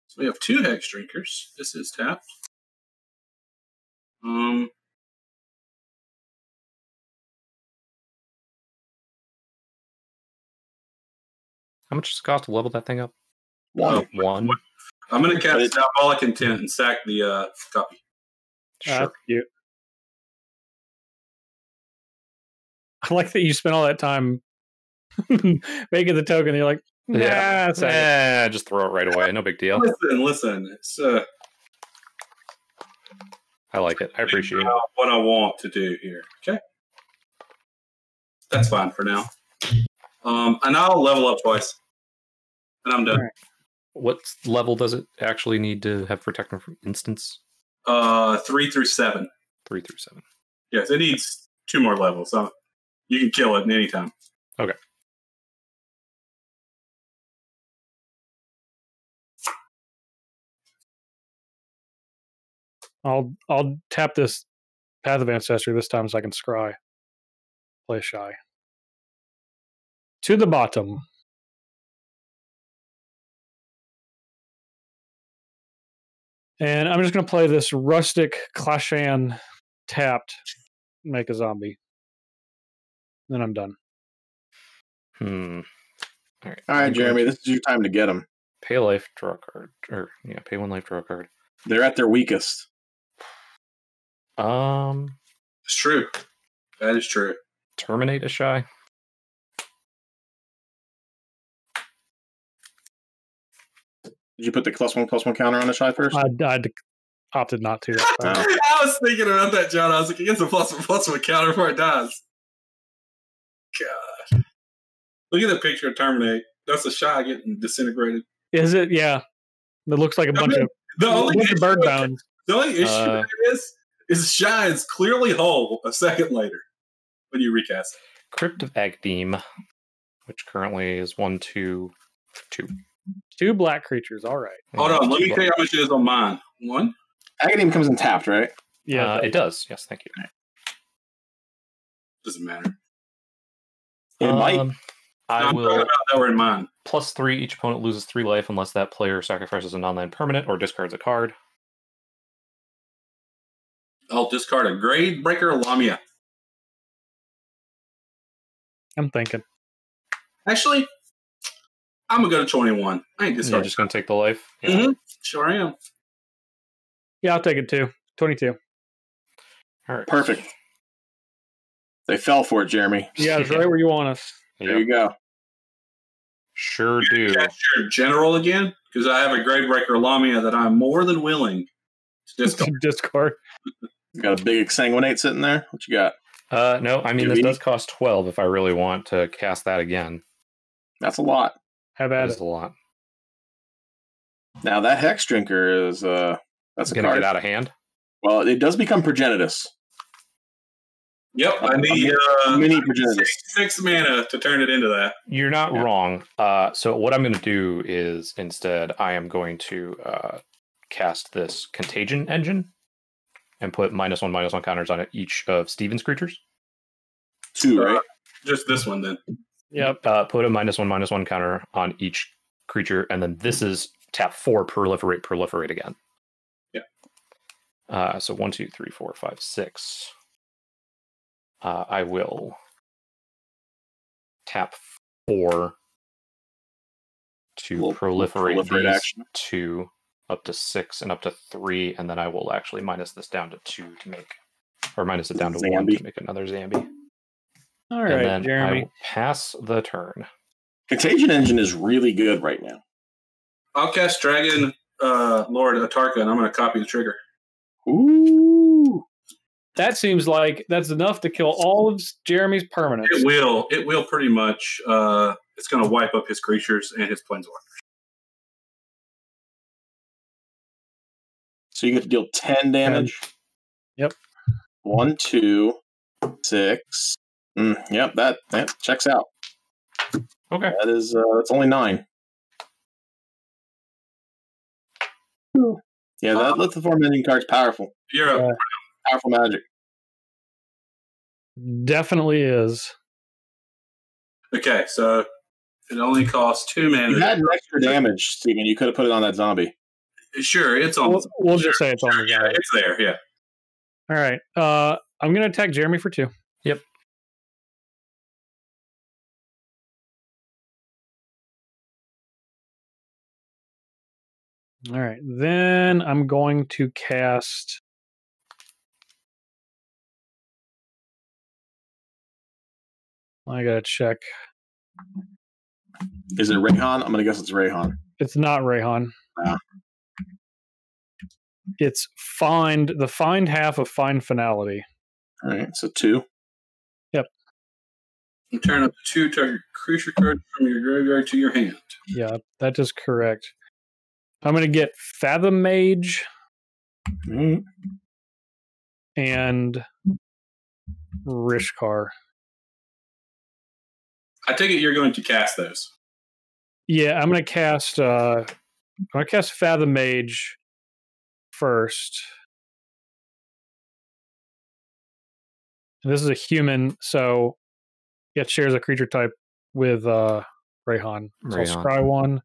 So we have 2 Hex Drinkers. This is tapped. How much does it cost to level that thing up? 1. 1. I'm going to cast Diabolic Intent and sack the copy. Sure. That's cute. I like that you spent all that time making the token. And you're like, nah, Yeah. sack it. Just throw it right away. No big deal. Listen. It's I like it. I appreciate it. what I want to do here. Okay, that's fine for now. And I'll level up twice, and I'm done. Right. What level does it actually need to have protection from instance? 3 through 7. 3 through 7. Yes, it needs 2 more levels. So you can kill it at any time. Okay. I'll tap this Path of Ancestry this time so I can scry. Play Shy. To the bottom. And I'm just going to play this Rustic Clashan tapped, make a zombie. Then I'm done. All All right, Jeremy, this is your time to get them. Pay a life, draw a card. Pay 1 life, draw a card. They're at their weakest. It's true. That is true. Terminate Ishai. Did you put the +1/+1 counter on the shy first? I opted not to. That time. Oh. I was thinking about that, John. I was like, it gets a +1/+1 counter before it dies. God. Look at that picture of Terminate. That's a Shy getting disintegrated. Is it? Yeah. It looks like a bunch of The only issue bird with- bones. The only issue with it is Shy is clearly whole a second later when you recast it. Crypt of Agdeme, which currently is 1, 2, 2. 2 black creatures. All right. Hold on, let me tell you how much it is on mine. 1. Aghanim comes in tapped, right? Yeah. It does. Yes, thank you. Doesn't matter. It might. I I'm talking will about that we're in mine. +3. Each opponent loses 3 life unless that player sacrifices a non-land permanent or discards a card. I'll discard a Grade Breaker Lamia. I'm thinking. Actually, I'm going to go to 21. I ain't You're just going to take the life? Yeah. Mm-hmm. Sure am. Yeah, I'll take it too. 22. All right. Perfect. They fell for it, Jeremy. Yeah, it's right where you want us. There you go. Sure do. Catch your general again? Because I have a Grave Breaker Lamia that I'm more than willing to discard. Discard. You got a big exsanguinate sitting there? What you got? No, I mean, this does cost 12 if I really want to cast that again. That's a lot. Have at That is it. a lot. Now, that Hex Drinker is, that's a Going to card. get out of hand? Well, it does become Progenitus. Yep, I need mini Progenitus. six mana to turn it into that. You're not wrong. So what I'm going to do is instead I am going to cast this Contagion Engine and put -1/-1 counters on each of Steven's creatures. 2, right? Just this one then. Yep. Put a -1/-1 counter on each creature, and then this is tap 4, proliferate again. Yeah. So 1, 2, 3, 4, 5, 6. I will tap 4 to proliferate these action. 2 up to 6 and up to 3, and then I will actually minus this down to 2 to make, or minus it down to 1 to make another Zambi. All right, and then Jeremy. I will pass the turn. Contagion Engine is really good right now. I'll cast Dragon Lord Atarka, and I'm going to copy the trigger. Ooh. That seems like that's enough to kill all of Jeremy's permanents. It will. It will pretty much. It's going to wipe up his creatures and his planeswalkers. So you get to deal 10 damage. Yep. 1, 2, 6. Yep, that checks out. Okay. That is, that's only 9. Yeah, that Lithiform Engine card's powerful. You're up. Powerful magic. Definitely is. Okay, so it only costs 2 mana. You had an extra damage, Steven. You could have put it on that zombie. Sure, it's on. We'll just say it's on the Yeah, guy. it's there. Yeah. All right. I'm going to attack Jeremy for 2. Yep. All right. Then I'm going to cast. I got to check. Is it Reyhan? I'm going to guess it's Reyhan. It's not Reyhan. Ah. It's the find half of find finality. All right, so 2. Yep. You turn up 2 target creature cards from your graveyard to your hand. Yeah, that is correct. I'm going to get Fathom Mage and Rishkar. I take it you're going to cast those. Yeah, I'm going to cast Fathom Mage first. And this is a human, so it shares a creature type with Reyhan. So I'll scry 1.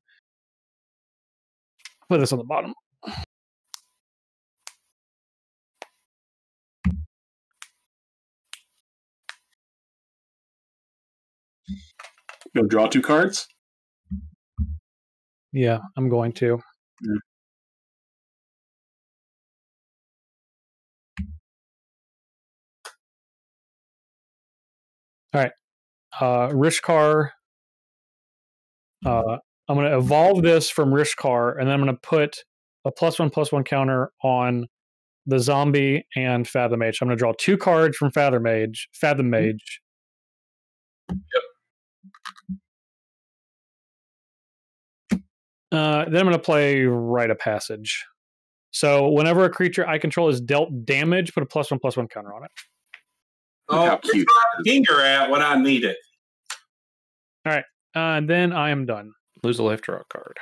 Put this on the bottom. Go draw 2 cards? Yeah, I'm going to. Yeah. All right. Rishkar. I'm going to evolve this from Rishkar, and then I'm going to put a +1/+1 counter on the zombie and Fathom Mage. I'm going to draw 2 cards from Fathom Mage. Yep. Then I'm going to play Rite of Passage. So whenever a creature I control is dealt damage, put a +1/+1 counter on it. Oh, how it's cute. not finger at when I need it. All right. Then I am done. Lose a life, draw a card.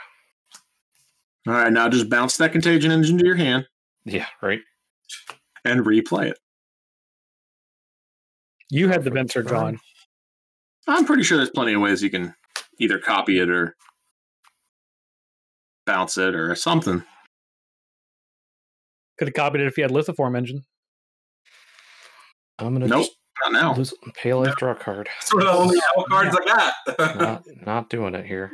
All right, now just bounce that Contagion Engine to your hand Yeah, right? and replay it. You had the Venser, John. I'm pretty sure there's plenty of ways you can either copy it or bounce it or something. Could have copied it if you had Lithiform Engine. I'm gonna Nope. just Not now. Pay life, draw a card. That's one of the only L cards I got. Not doing it here.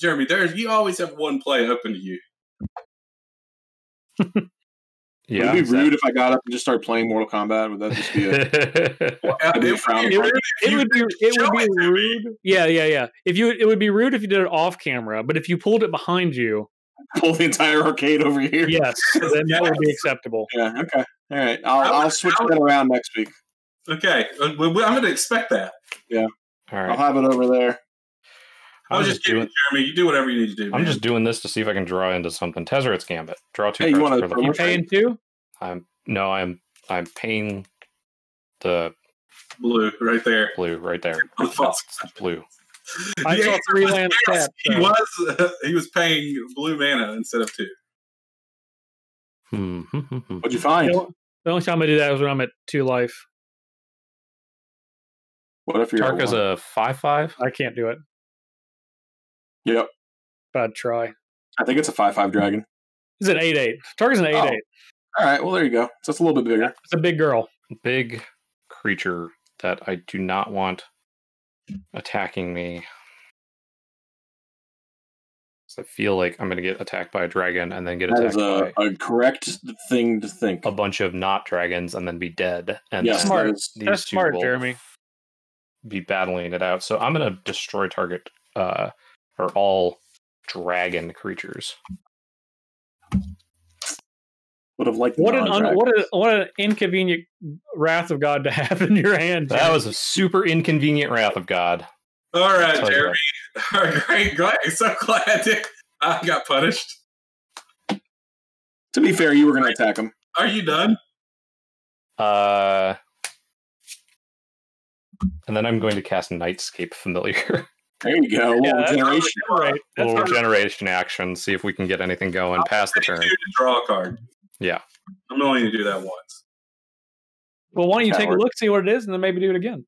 Jeremy, you always have one play open to you. Yeah, would it be rude if I got up and just started playing Mortal Kombat? Would that just be it would be rude. Yeah. It would be rude if you did it off camera, but if you pulled it behind you, pull the entire arcade over here. Yes, then that would be acceptable. Yeah. Okay. All right. I'll switch that around next week. Okay. I'm going to expect that. Yeah. All right. I'll have it over there. I was just kidding, Jeremy. You do whatever you need to do. I'm just doing this to see if I can draw into something. Tezzeret's Gambit. Draw 2 cards. For the you paying 2? I'm paying the blue right there. Blue right there. Blue. I saw 3 lands tapped. He was paying blue mana instead of 2. What'd you find? The only time I do that is when I'm at 2 life. What if you're Tarka's a 5/5? I can't do it. Yep. But I'd try. I think it's a 5/5 dragon. It's an 8/8. Tarka's an 8/8. All right. Well, there you go. So it's a little bit bigger. It's a big girl. Big creature that I do not want attacking me. So I feel like I'm going to get attacked by a dragon and then get attacked by a correct thing to think. A bunch of not dragons and then be dead. And yes, that's smart, Jeremy. Be battling it out. So I'm going to destroy target or all dragon creatures. Would have liked what an inconvenient Wrath of God to have in your hand. That was a super inconvenient Wrath of God. All right, Jeremy. All right, great. So glad I got punished. To be fair, you were going to attack him. Are you done? And then I'm going to cast Nightscape Familiar. There you go. Generation. Right. Little generation action. See if we can get anything going past the turn. To draw a card. Yeah. I'm only going to do that once. Well, why don't you take a look, see what it is, and then maybe do it again?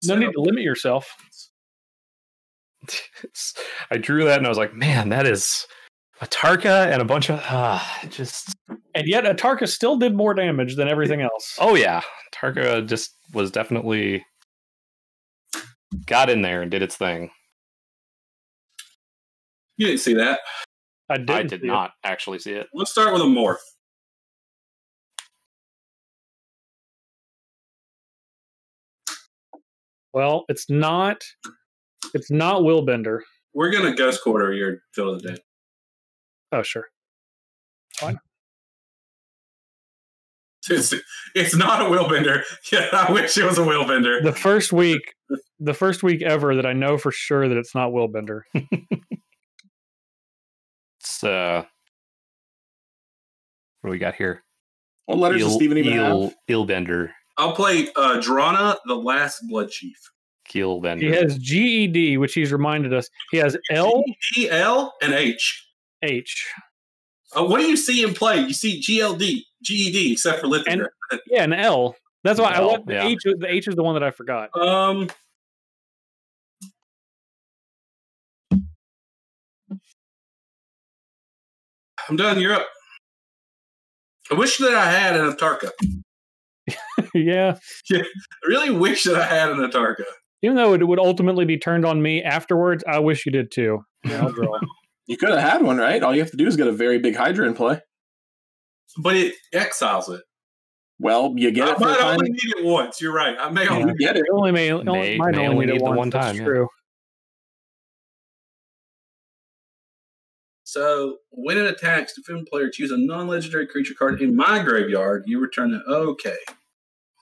No need to limit yourself. I drew that and I was like, man, that is a Tarka and a bunch of just. And yet, a Tarka still did more damage than everything else. Oh yeah, Tarka just was definitely got in there and did its thing. You didn't see that. I did not actually see it. Let's start with a morph. Well, it's not Willbender. We're gonna Ghost Quarter your Fill of the Dead. Oh, sure. Fine. It's not a Willbender. Yeah, I wish it was a Willbender. The first week ever that I know for sure that it's not Willbender. It's what do we got here? What letters does Steven even have? Illbender. I'll play Drana, the Last Blood Chief. Keelbender. He has GED, which he's reminded us. He has L, G, L, and H. H. What do you see in play? You see GLD, GED, except for Lithiger. Yeah, an L. That's why L, I want the H. The H is the one that I forgot. I'm done. You're up. I wish that I had an Atarka. Yeah. I really wish that I had an Atarka. Even though it would ultimately be turned on me afterwards, I wish you did too. Yeah, I'll draw. You could have had one, right? All you have to do is get a very big Hydra in play. But it exiles it. Well, you get it. I might only need it once. You're right. I may only get it. Only may only need it one time. That's true. So, when it attacks, defend player choose a non-legendary creature card in my graveyard. You return it. Okay.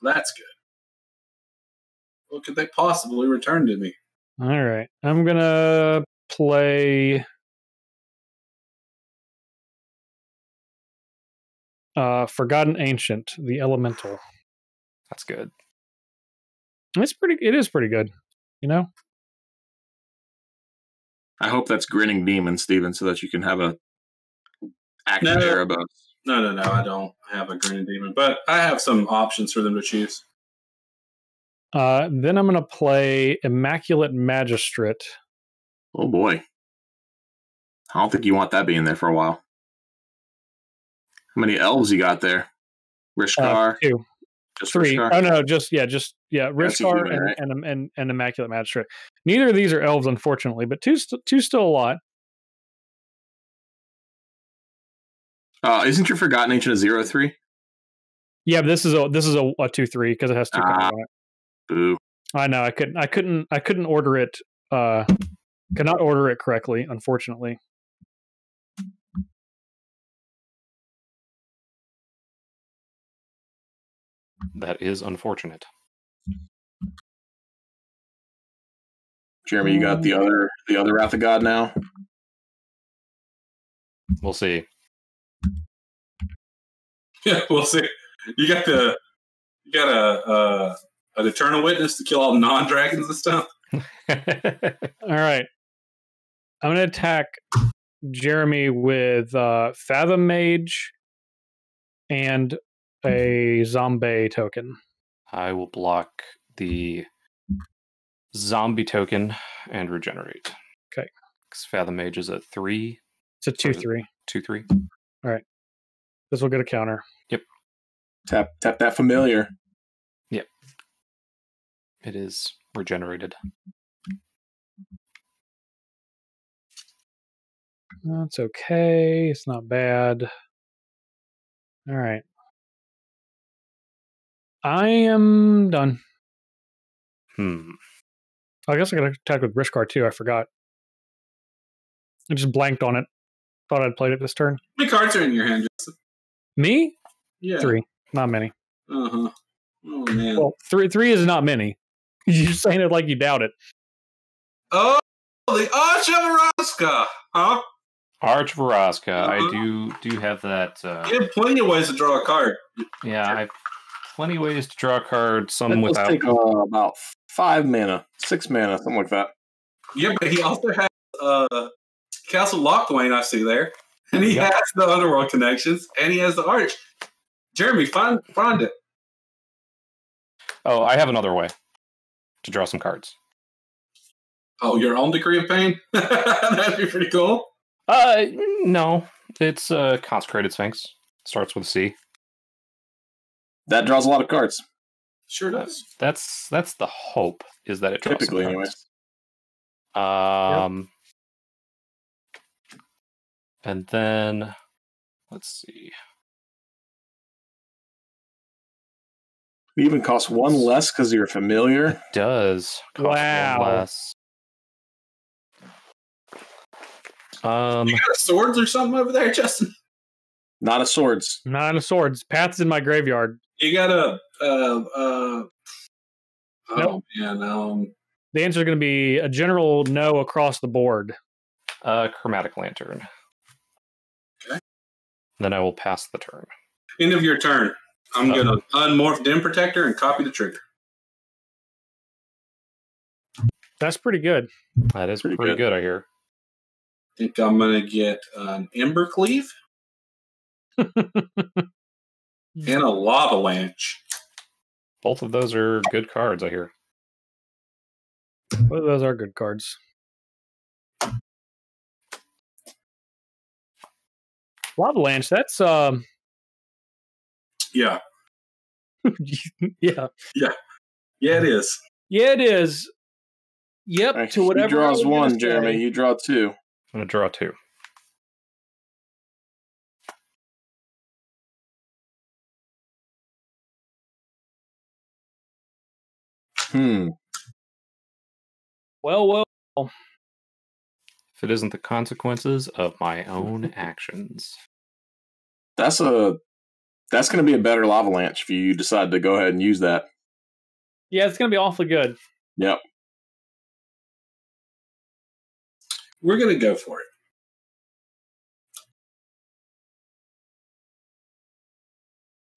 That's good. What could they possibly return to me? All right. I'm going to play Forgotten Ancient, the Elemental. That's good. It is pretty good, you know? I hope that's Grinning Demon, Steven, so that you can have a active Erebos. No, I don't have a Grinning Demon, but I have some options for them to choose. Then I'm going to play Immaculate Magistrate. Oh boy. I don't think you want that being there for a while. How many elves you got there? Rishkar. 2. Just 3. Rishkar. Oh no, just Rishkar human, right? and Immaculate Magistrate. Neither of these are elves, unfortunately, but two still a lot. Isn't your Forgotten Ancient a 0/3? Yeah, but this is a 2/3 because it has 2 counters on it. Boo. I know. I couldn't order it. Could not order it correctly, unfortunately. That is unfortunate. Jeremy, you got the other Wrath of God now? We'll see. Yeah, we'll see. You got an Eternal Witness to kill all non-dragons and stuff? All right. I'm going to attack Jeremy with Fathom Mage and a Zombie token. I will block the zombie token and regenerate. Okay. Because Fathom Mage is a 3. It's a 2/3. 2/3. All right. This will get a counter. Yep. Tap that familiar. Yep. It is regenerated. That's okay. It's not bad. All right. I am done. I guess I got to attack with Rishkar too. I forgot. I just blanked on it. Thought I'd played it this turn. How many cards are in your hand, Justin? Me? Yeah. 3. Not many. Uh-huh. Oh, man. Well, 3 is not many. You're saying it like you doubt it. Oh, the Arch-Varaska, huh? Arch-Varaska. I do have that. You have plenty of ways to draw a card. Yeah, I have plenty of ways to draw a card. Some That does without. take about 5 mana, 6 mana, something like that. Yeah, but he also has Castle Locthwain, I see there. And he has the Underworld connections, and he has the Arch. Jeremy, find it. Oh, I have another way to draw some cards. Oh, your own Decree of Pain? That'd be pretty cool. No. It's Consecrated Sphinx. Starts with a C. That draws a lot of cards. Sure does. That's the hope, is that it draws Typically, some anyways. cards. And then, let's see. It even costs 1 less because you're familiar. It does cost Wow. 1 less. You got swords or something over there, Justin? Not a swords. Not a swords. Path's in my graveyard. You got a Nope. man, The answer is going to be a general no across the board. Chromatic Lantern. Okay. Then I will pass the turn. end of your turn. I'm going to unmorph Den Protector and copy the trigger. That's pretty good. That is pretty good, I hear. I think I'm going to get an Ember Cleave and a Lavalanche. Both of those are good cards, I hear. Both of those are good cards. Lavalanche, that's Yeah. yeah. Yeah, it is. Yeah, it is. Yep, Right, to whatever. he draws I was gonna 1, say. Jeremy. You draw 2. I'm going to draw 2. Well. If it isn't the consequences of my own actions. That's going to be a better Lavalanche if you decide to go ahead and use that. Yeah, it's going to be awfully good. Yep. We're going to go for it.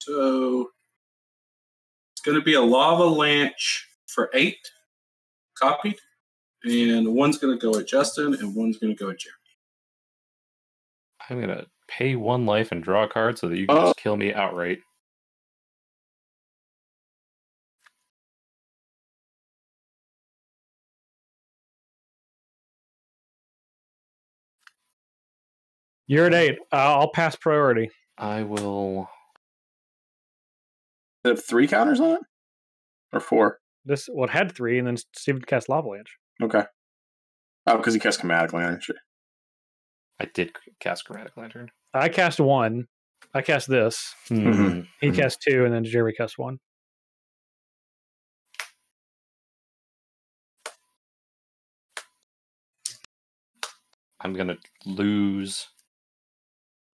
So it's going to be a Lavalanche for 8, copied. And one's going to go at Justin, and one's going to go at Jeremy. I'm going to pay 1 life and draw a card so that you can just kill me outright. You're at 8. I'll pass priority. I will They have 3 counters on it? Or 4? This it had 3, and then Steven cast Avalanche. Okay. Oh, because he cast Chromatic Lantern. Sure. I did cast Chromatic Lantern. I cast 1. I cast this. Mm-hmm. He cast 2, and then Jeremy cast 1. I'm going to lose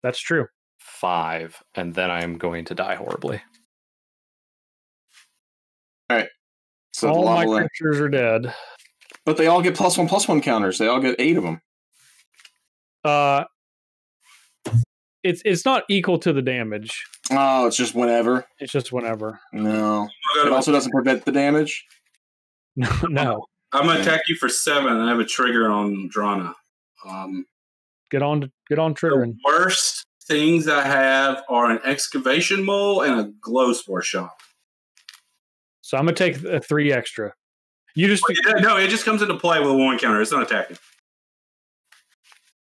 That's true. 5, and then I'm going to die horribly. All right. So All my lava creatures are dead. But they all get +1/+1 counters. They all get 8 of them. It's not equal to the damage. Oh, it's just whenever. It's just whenever. No. It also doesn't prevent the damage. No. I'm gonna attack you for 7. I have a trigger on Drana. Get on triggering. The worst things I have are an excavation mole and a glow spore shot. So I'm gonna take a 3 extra. You just No, it just comes into play with a 1 counter. It's not attacking.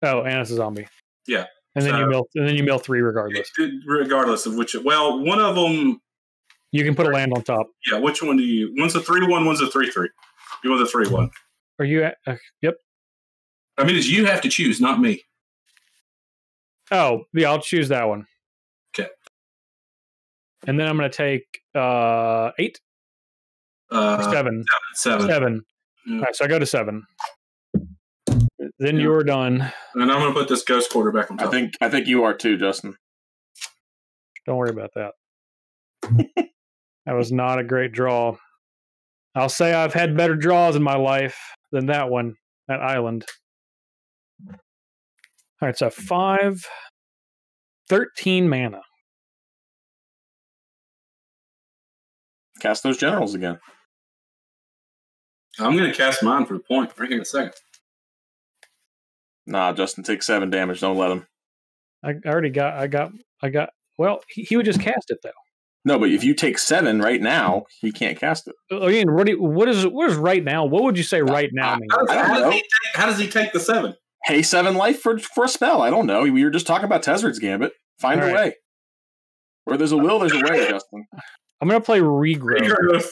Oh, and it's a zombie. Yeah. And then you mill 3 regardless. Regardless of which. Well, one of them. You can put a land on top. Yeah. Which one do you? One's a 3/1. One's a 3/3. You want the 3/1? Are you? Yep. I mean, it's you have to choose, not me. Oh, yeah. I'll choose that one. Okay. And then I'm gonna take 8. 7. 7. Yeah. All right, so I go to 7. Then you're done. And I'm going to put this ghost quarter back on top. I think you are too, Justin. Don't worry about that. That was not a great draw. I'll say I've had better draws in my life than that one, that island. All right, so 5, 13 mana. Cast those generals again. I'm going to cast mine for the point right here in a second. Nah, Justin, take 7 damage. Don't let him. I got. Well, he would just cast it though. No, but if you take 7 right now, he can't cast it. Again, what is right now? What would you say right now means? How does he take the 7? Pay 7 life for a spell. I don't know. We were just talking about Tezzard's Gambit. Find a way. Where there's a will, there's a way, Justin. I'm going to play Regrowth.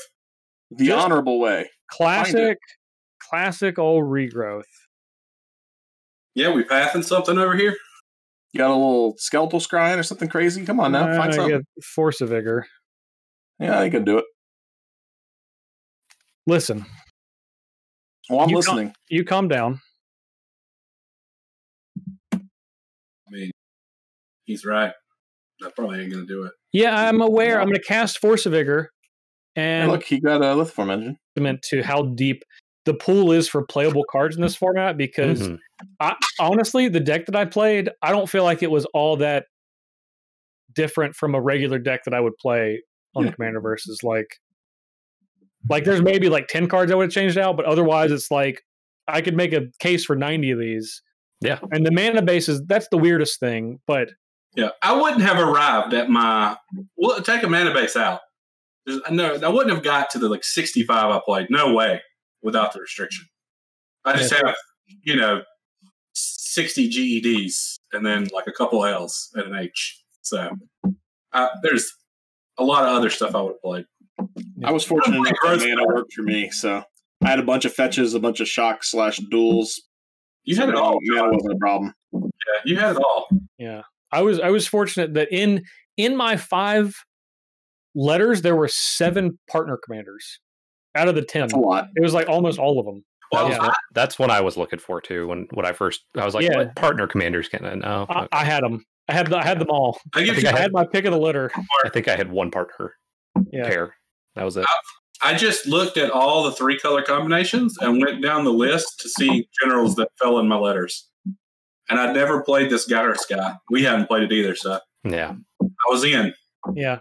The just honorable way. Classic old Regrowth. Yeah, we pathing something over here? You got a little skeletal scrying or something crazy? Come on now, find something. Force of Vigor. Yeah, I can do it. Listen. Well, I'm listening. You calm down. I mean, he's right. That probably ain't going to do it. Yeah, I'm aware. I'm going to cast Force of Vigor. And look, he got a Lithiform Engine. To how deep the pool is for playable cards in this format, because honestly, the deck that I played, I don't feel like it was all that different from a regular deck that I would play on the Commander versus. Like there's maybe like 10 cards I would have changed out, but otherwise it's like I could make a case for 90 of these. Yeah. And the mana bases, that's the weirdest thing, but yeah, I wouldn't have arrived at take a mana base out. No, I wouldn't have got to the 65 I played. No way without the restriction. I just have, 60 GEDs and then a couple L's and an H. So there's a lot of other stuff I would have played. I was fortunate enough that mana worked for me. So I had a bunch of fetches, a bunch of shocks/duels. You had it all. Mana wasn't a problem. Yeah, you had it all. Yeah. I was fortunate that in my 5 letters, there were 7 partner commanders out of the 10. That's a lot. It was almost all of them. Well, that's what I was looking for too. When I was like, what partner commanders can I know? I had them. I had them all. I had my pick of the litter. I think I had one partner pair. That was it. I just looked at all the 3 color combinations and went down the list to see generals that fell in my letters. And I'd never played this Gyrus guy. We hadn't played it either, so yeah, I was in. Yeah,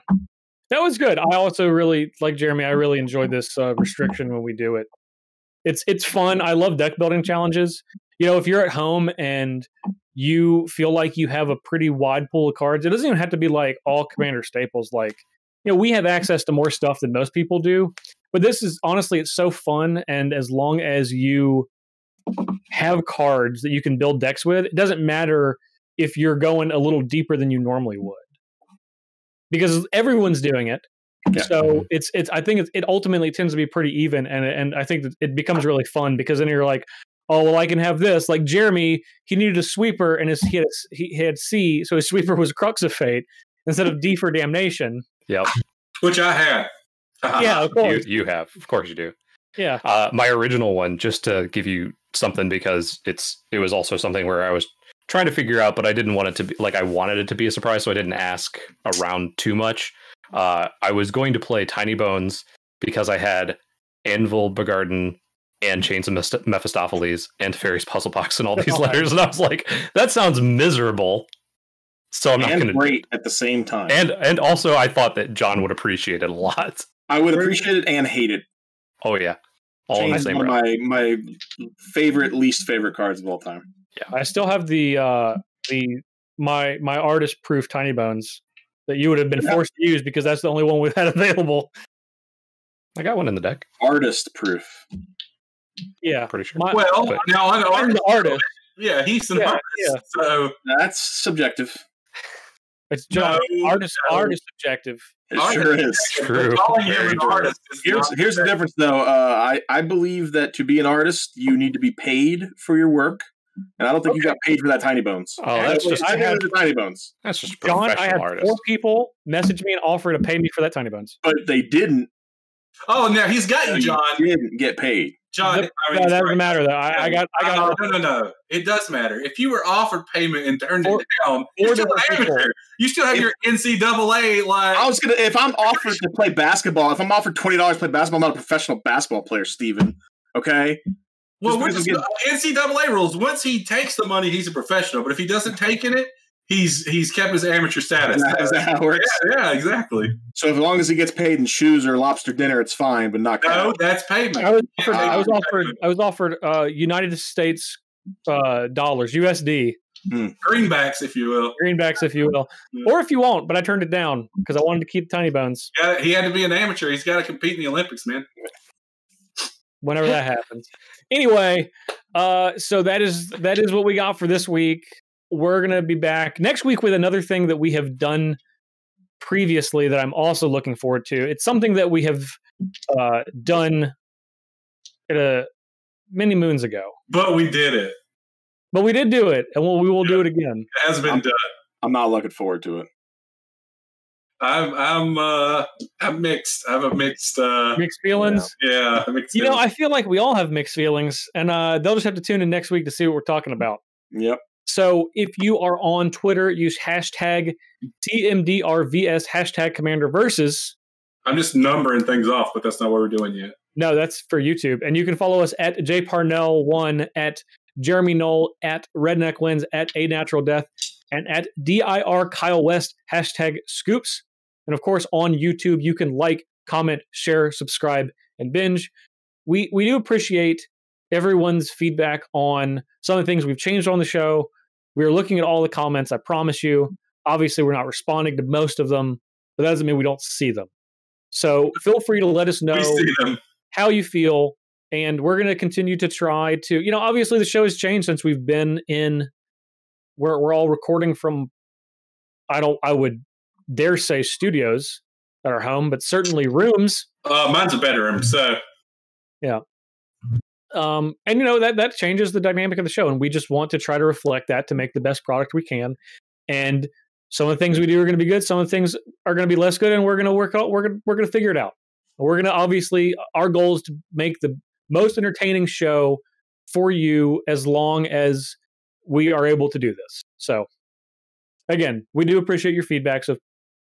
that was good. I also really, like Jeremy, I really enjoyed this restriction when we do it. It's fun. I love deck building challenges. If you're at home and you feel like you have a pretty wide pool of cards, it doesn't even have to be all Commander staples. We have access to more stuff than most people do. But this is, honestly, it's so fun. And as long as you have cards that you can build decks with, it doesn't matter if you're going a little deeper than you normally would. Because everyone's doing it. Yeah. So I think it ultimately tends to be pretty even, and I think that it becomes really fun because then you're like, oh well, I can have this. Like Jeremy, he needed a sweeper, and he had C, so his sweeper was Crux of Fate instead of D for Damnation. Yep. Which I had. Yeah, of course. You have. Of course you do. Yeah. My original one, just to give you something, because it was also something where I was trying to figure out, but I didn't want it to be like I wanted it to be a surprise, so I didn't ask around too much. I was going to play Tiny Bones because I had Anvil, Begarden, and Chains of Mephistopheles and Fairy's Puzzle Box and all these letters, and I was like, that sounds miserable. So I'm not going to great at the same time. And also, I thought that John would appreciate it a lot. I would appreciate it and hate it. Oh yeah, all in the same breath. My least favorite cards of all time. Yeah, I still have my artist proof Tiny Bones that you would have been forced to use because that's the only one we've had available. I got one in the deck. Artist proof. Yeah, pretty sure. Now I'm the artist. Yeah, he's an artist. Yeah. So that's subjective. It's John. Artist subjective. It sure is. True. Calling him an artist Here's the difference, though. I believe that to be an artist, you need to be paid for your work, and I don't think you got paid for that Tiny Bones. Oh, that's just Tiny Bones. That's just John. professional I had artist. 4 people message me and offer to pay me for that Tiny Bones, but they didn't. Oh, now he's got you, John. You didn't get paid. John, that doesn't matter though. I got. No. It does matter. If you were offered payment and turned it down, you're still an amateur. You still have your NCAA. If I'm offered to play basketball, if I'm offered $20 to play basketball, I'm not a professional basketball player, Steven. Okay. Well, NCAA rules. Once he takes the money, he's a professional. But if he doesn't take it, he's kept his amateur status. Is that how it works? Yeah, exactly. So as long as he gets paid in shoes or lobster dinner, it's fine, but not cash. No, that's payment. I was offered United States dollars, USD. Greenbacks, if you will. Yeah. Or if you won't, but I turned it down because I wanted to keep Tiny Bones. Yeah, he had to be an amateur. He's got to compete in the Olympics, man. Whenever that happens. Anyway, so that is what we got for this week. We're going to be back next week with another thing that we have done previously that I'm also looking forward to. It's something that we have done many moons ago. But we did it. But we did do it, and we will do it again. It has been done. I'm not looking forward to it. I'm mixed. I have a mixed feelings. Yeah, mixed feelings. I feel like we all have mixed feelings, and they'll just have to tune in next week to see what we're talking about. Yep. So if you are on Twitter, use hashtag TMDRVS, hashtag Commander Versus. I'm just numbering things off, but that's not what we're doing yet. No, that's for YouTube. And you can follow us at jparnell1, at Jeremy Knoll, at Redneck Wins, at A Natural Death, and at DIR Kyle West, hashtag Scoops. And of course, on YouTube, you can like, comment, share, subscribe, and binge. We do appreciate everyone's feedback on some of the things we've changed on the show. We're looking at all the comments, I promise you. Obviously, we're not responding to most of them, but that doesn't mean we don't see them. So feel free to let us know how you feel, and we're going to continue to try to, obviously the show has changed since we've been in, we're all recording from, I would dare say studios at our home, but certainly rooms. Mine's a bedroom, so. Yeah. And that changes the dynamic of the show, and we just want to try to reflect that to make the best product we can. And some of the things we do are going to be good, some of the things are going to be less good, and we're going to work out. We're going to figure it out. We're going to obviously, our goal is to make the most entertaining show for you as long as we are able to do this. So, again, we do appreciate your feedback, so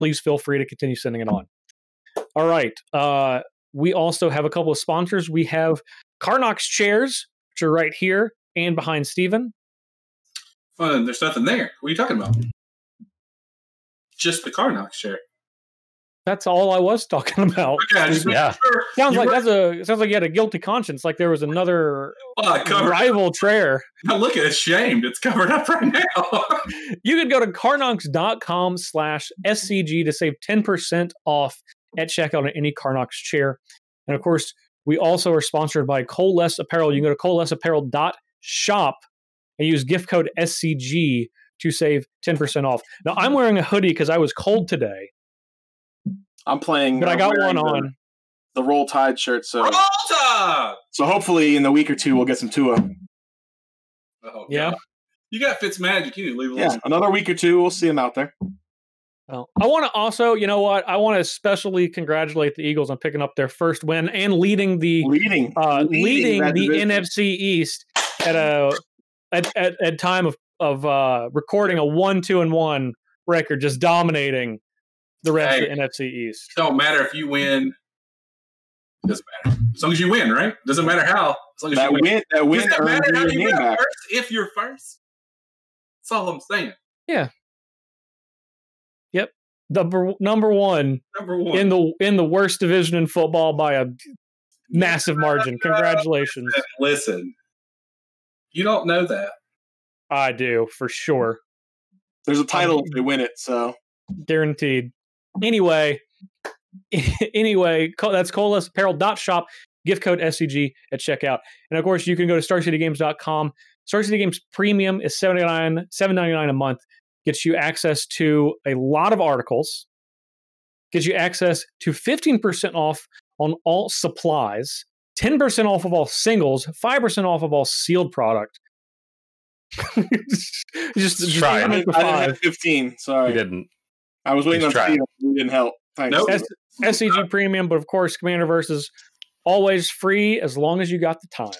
please feel free to continue sending it on. All right. We also have a couple of sponsors. We have Carnox chairs, which are right here and behind Steven. Well, there's nothing there. What are you talking about? Just the Carnox chair. That's all I was talking about. Okay, Sure. Sounds like you had a guilty conscience, like there was another rival chair. Now look at it, shamed. It's covered up right now. You can go to carnox.com/SCG to save 10% off at checkout on any Carnox chair. And of course, we also are sponsored by Coalesce Apparel. You can go to coalesceapparel.shop and use gift code SCG to save 10% off. Now, I'm wearing a hoodie because I was cold today. I'm playing. But I got one wearing on. The Roll Tide shirt. So Roll Tide! So hopefully in the week or two we'll get some Tua. Oh, Yeah. God. You got Fitzmagic. You didn't leave it Yeah, alone. another week or two, we'll see him out there. Well, I want to also, you know what? I want to especially congratulate the Eagles on picking up their first win and leading the Leading that the division. NFC East at time of recording a 1-2-1 record, just dominating the rest of the NFC East. Don't matter if you win. Doesn't matter. As long as you win, right? Doesn't matter how. As long as you win. That win Doesn't matter earns how your you name got back. first if you're first. That's all I'm saying. Yeah. Yep. Number one in the worst division in football by a massive margin. Congratulations. Listen, you don't know that. I do, for sure. There's a title if they win it, so guaranteed. Anyway, that's coalesceapparel.shop. Gift code SCG at checkout. And of course, you can go to StarCityGames.com. Star City Games Premium is $7.99 a month. Gets you access to a lot of articles. Gets you access to 15% off on all supplies, 10% off of all singles, 5% off of all sealed product. just try. I didn't have 15. Sorry, You didn't. I was waiting Just on try. Steve. He didn't help. Thanks. Nope. SCG Premium, but of course, Commander Versus always free as long as you got the time,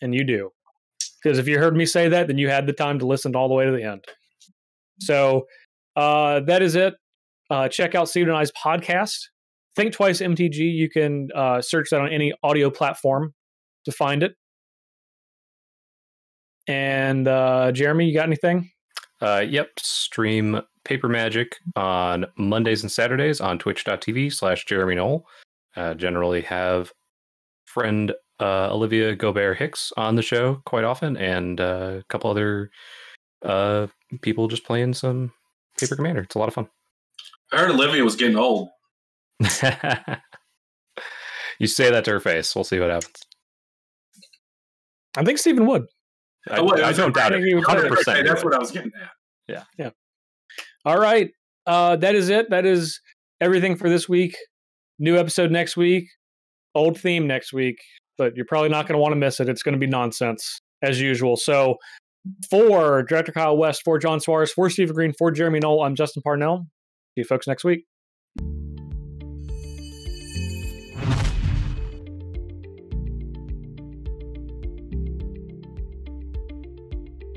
and you do. Because if you heard me say that, then you had the time to listen all the way to the end. So that is it. Check out Steven and I's podcast. Think Twice MTG. You can search that on any audio platform to find it. And Jeremy, you got anything? Yep. Stream Paper Magic on Mondays and Saturdays on twitch.tv/Jeremy Knoll. Generally have friend Olivia Gobert Hicks on the show quite often, and a couple other people just playing some Paper Commander. It's a lot of fun. I heard Olivia was getting old. You say that to her face. We'll see what happens. I think Stephen would. I don't doubt it. 100%. That's what I was getting at. Yeah. All right. That is it. That is everything for this week. New episode next week. Old theme next week. But you're probably not going to want to miss it. It's going to be nonsense, as usual. So, for Director Kyle West, for John Suarez, for Stephen Green, for Jeremy Knoll, I'm Justin Parnell. See you folks next week.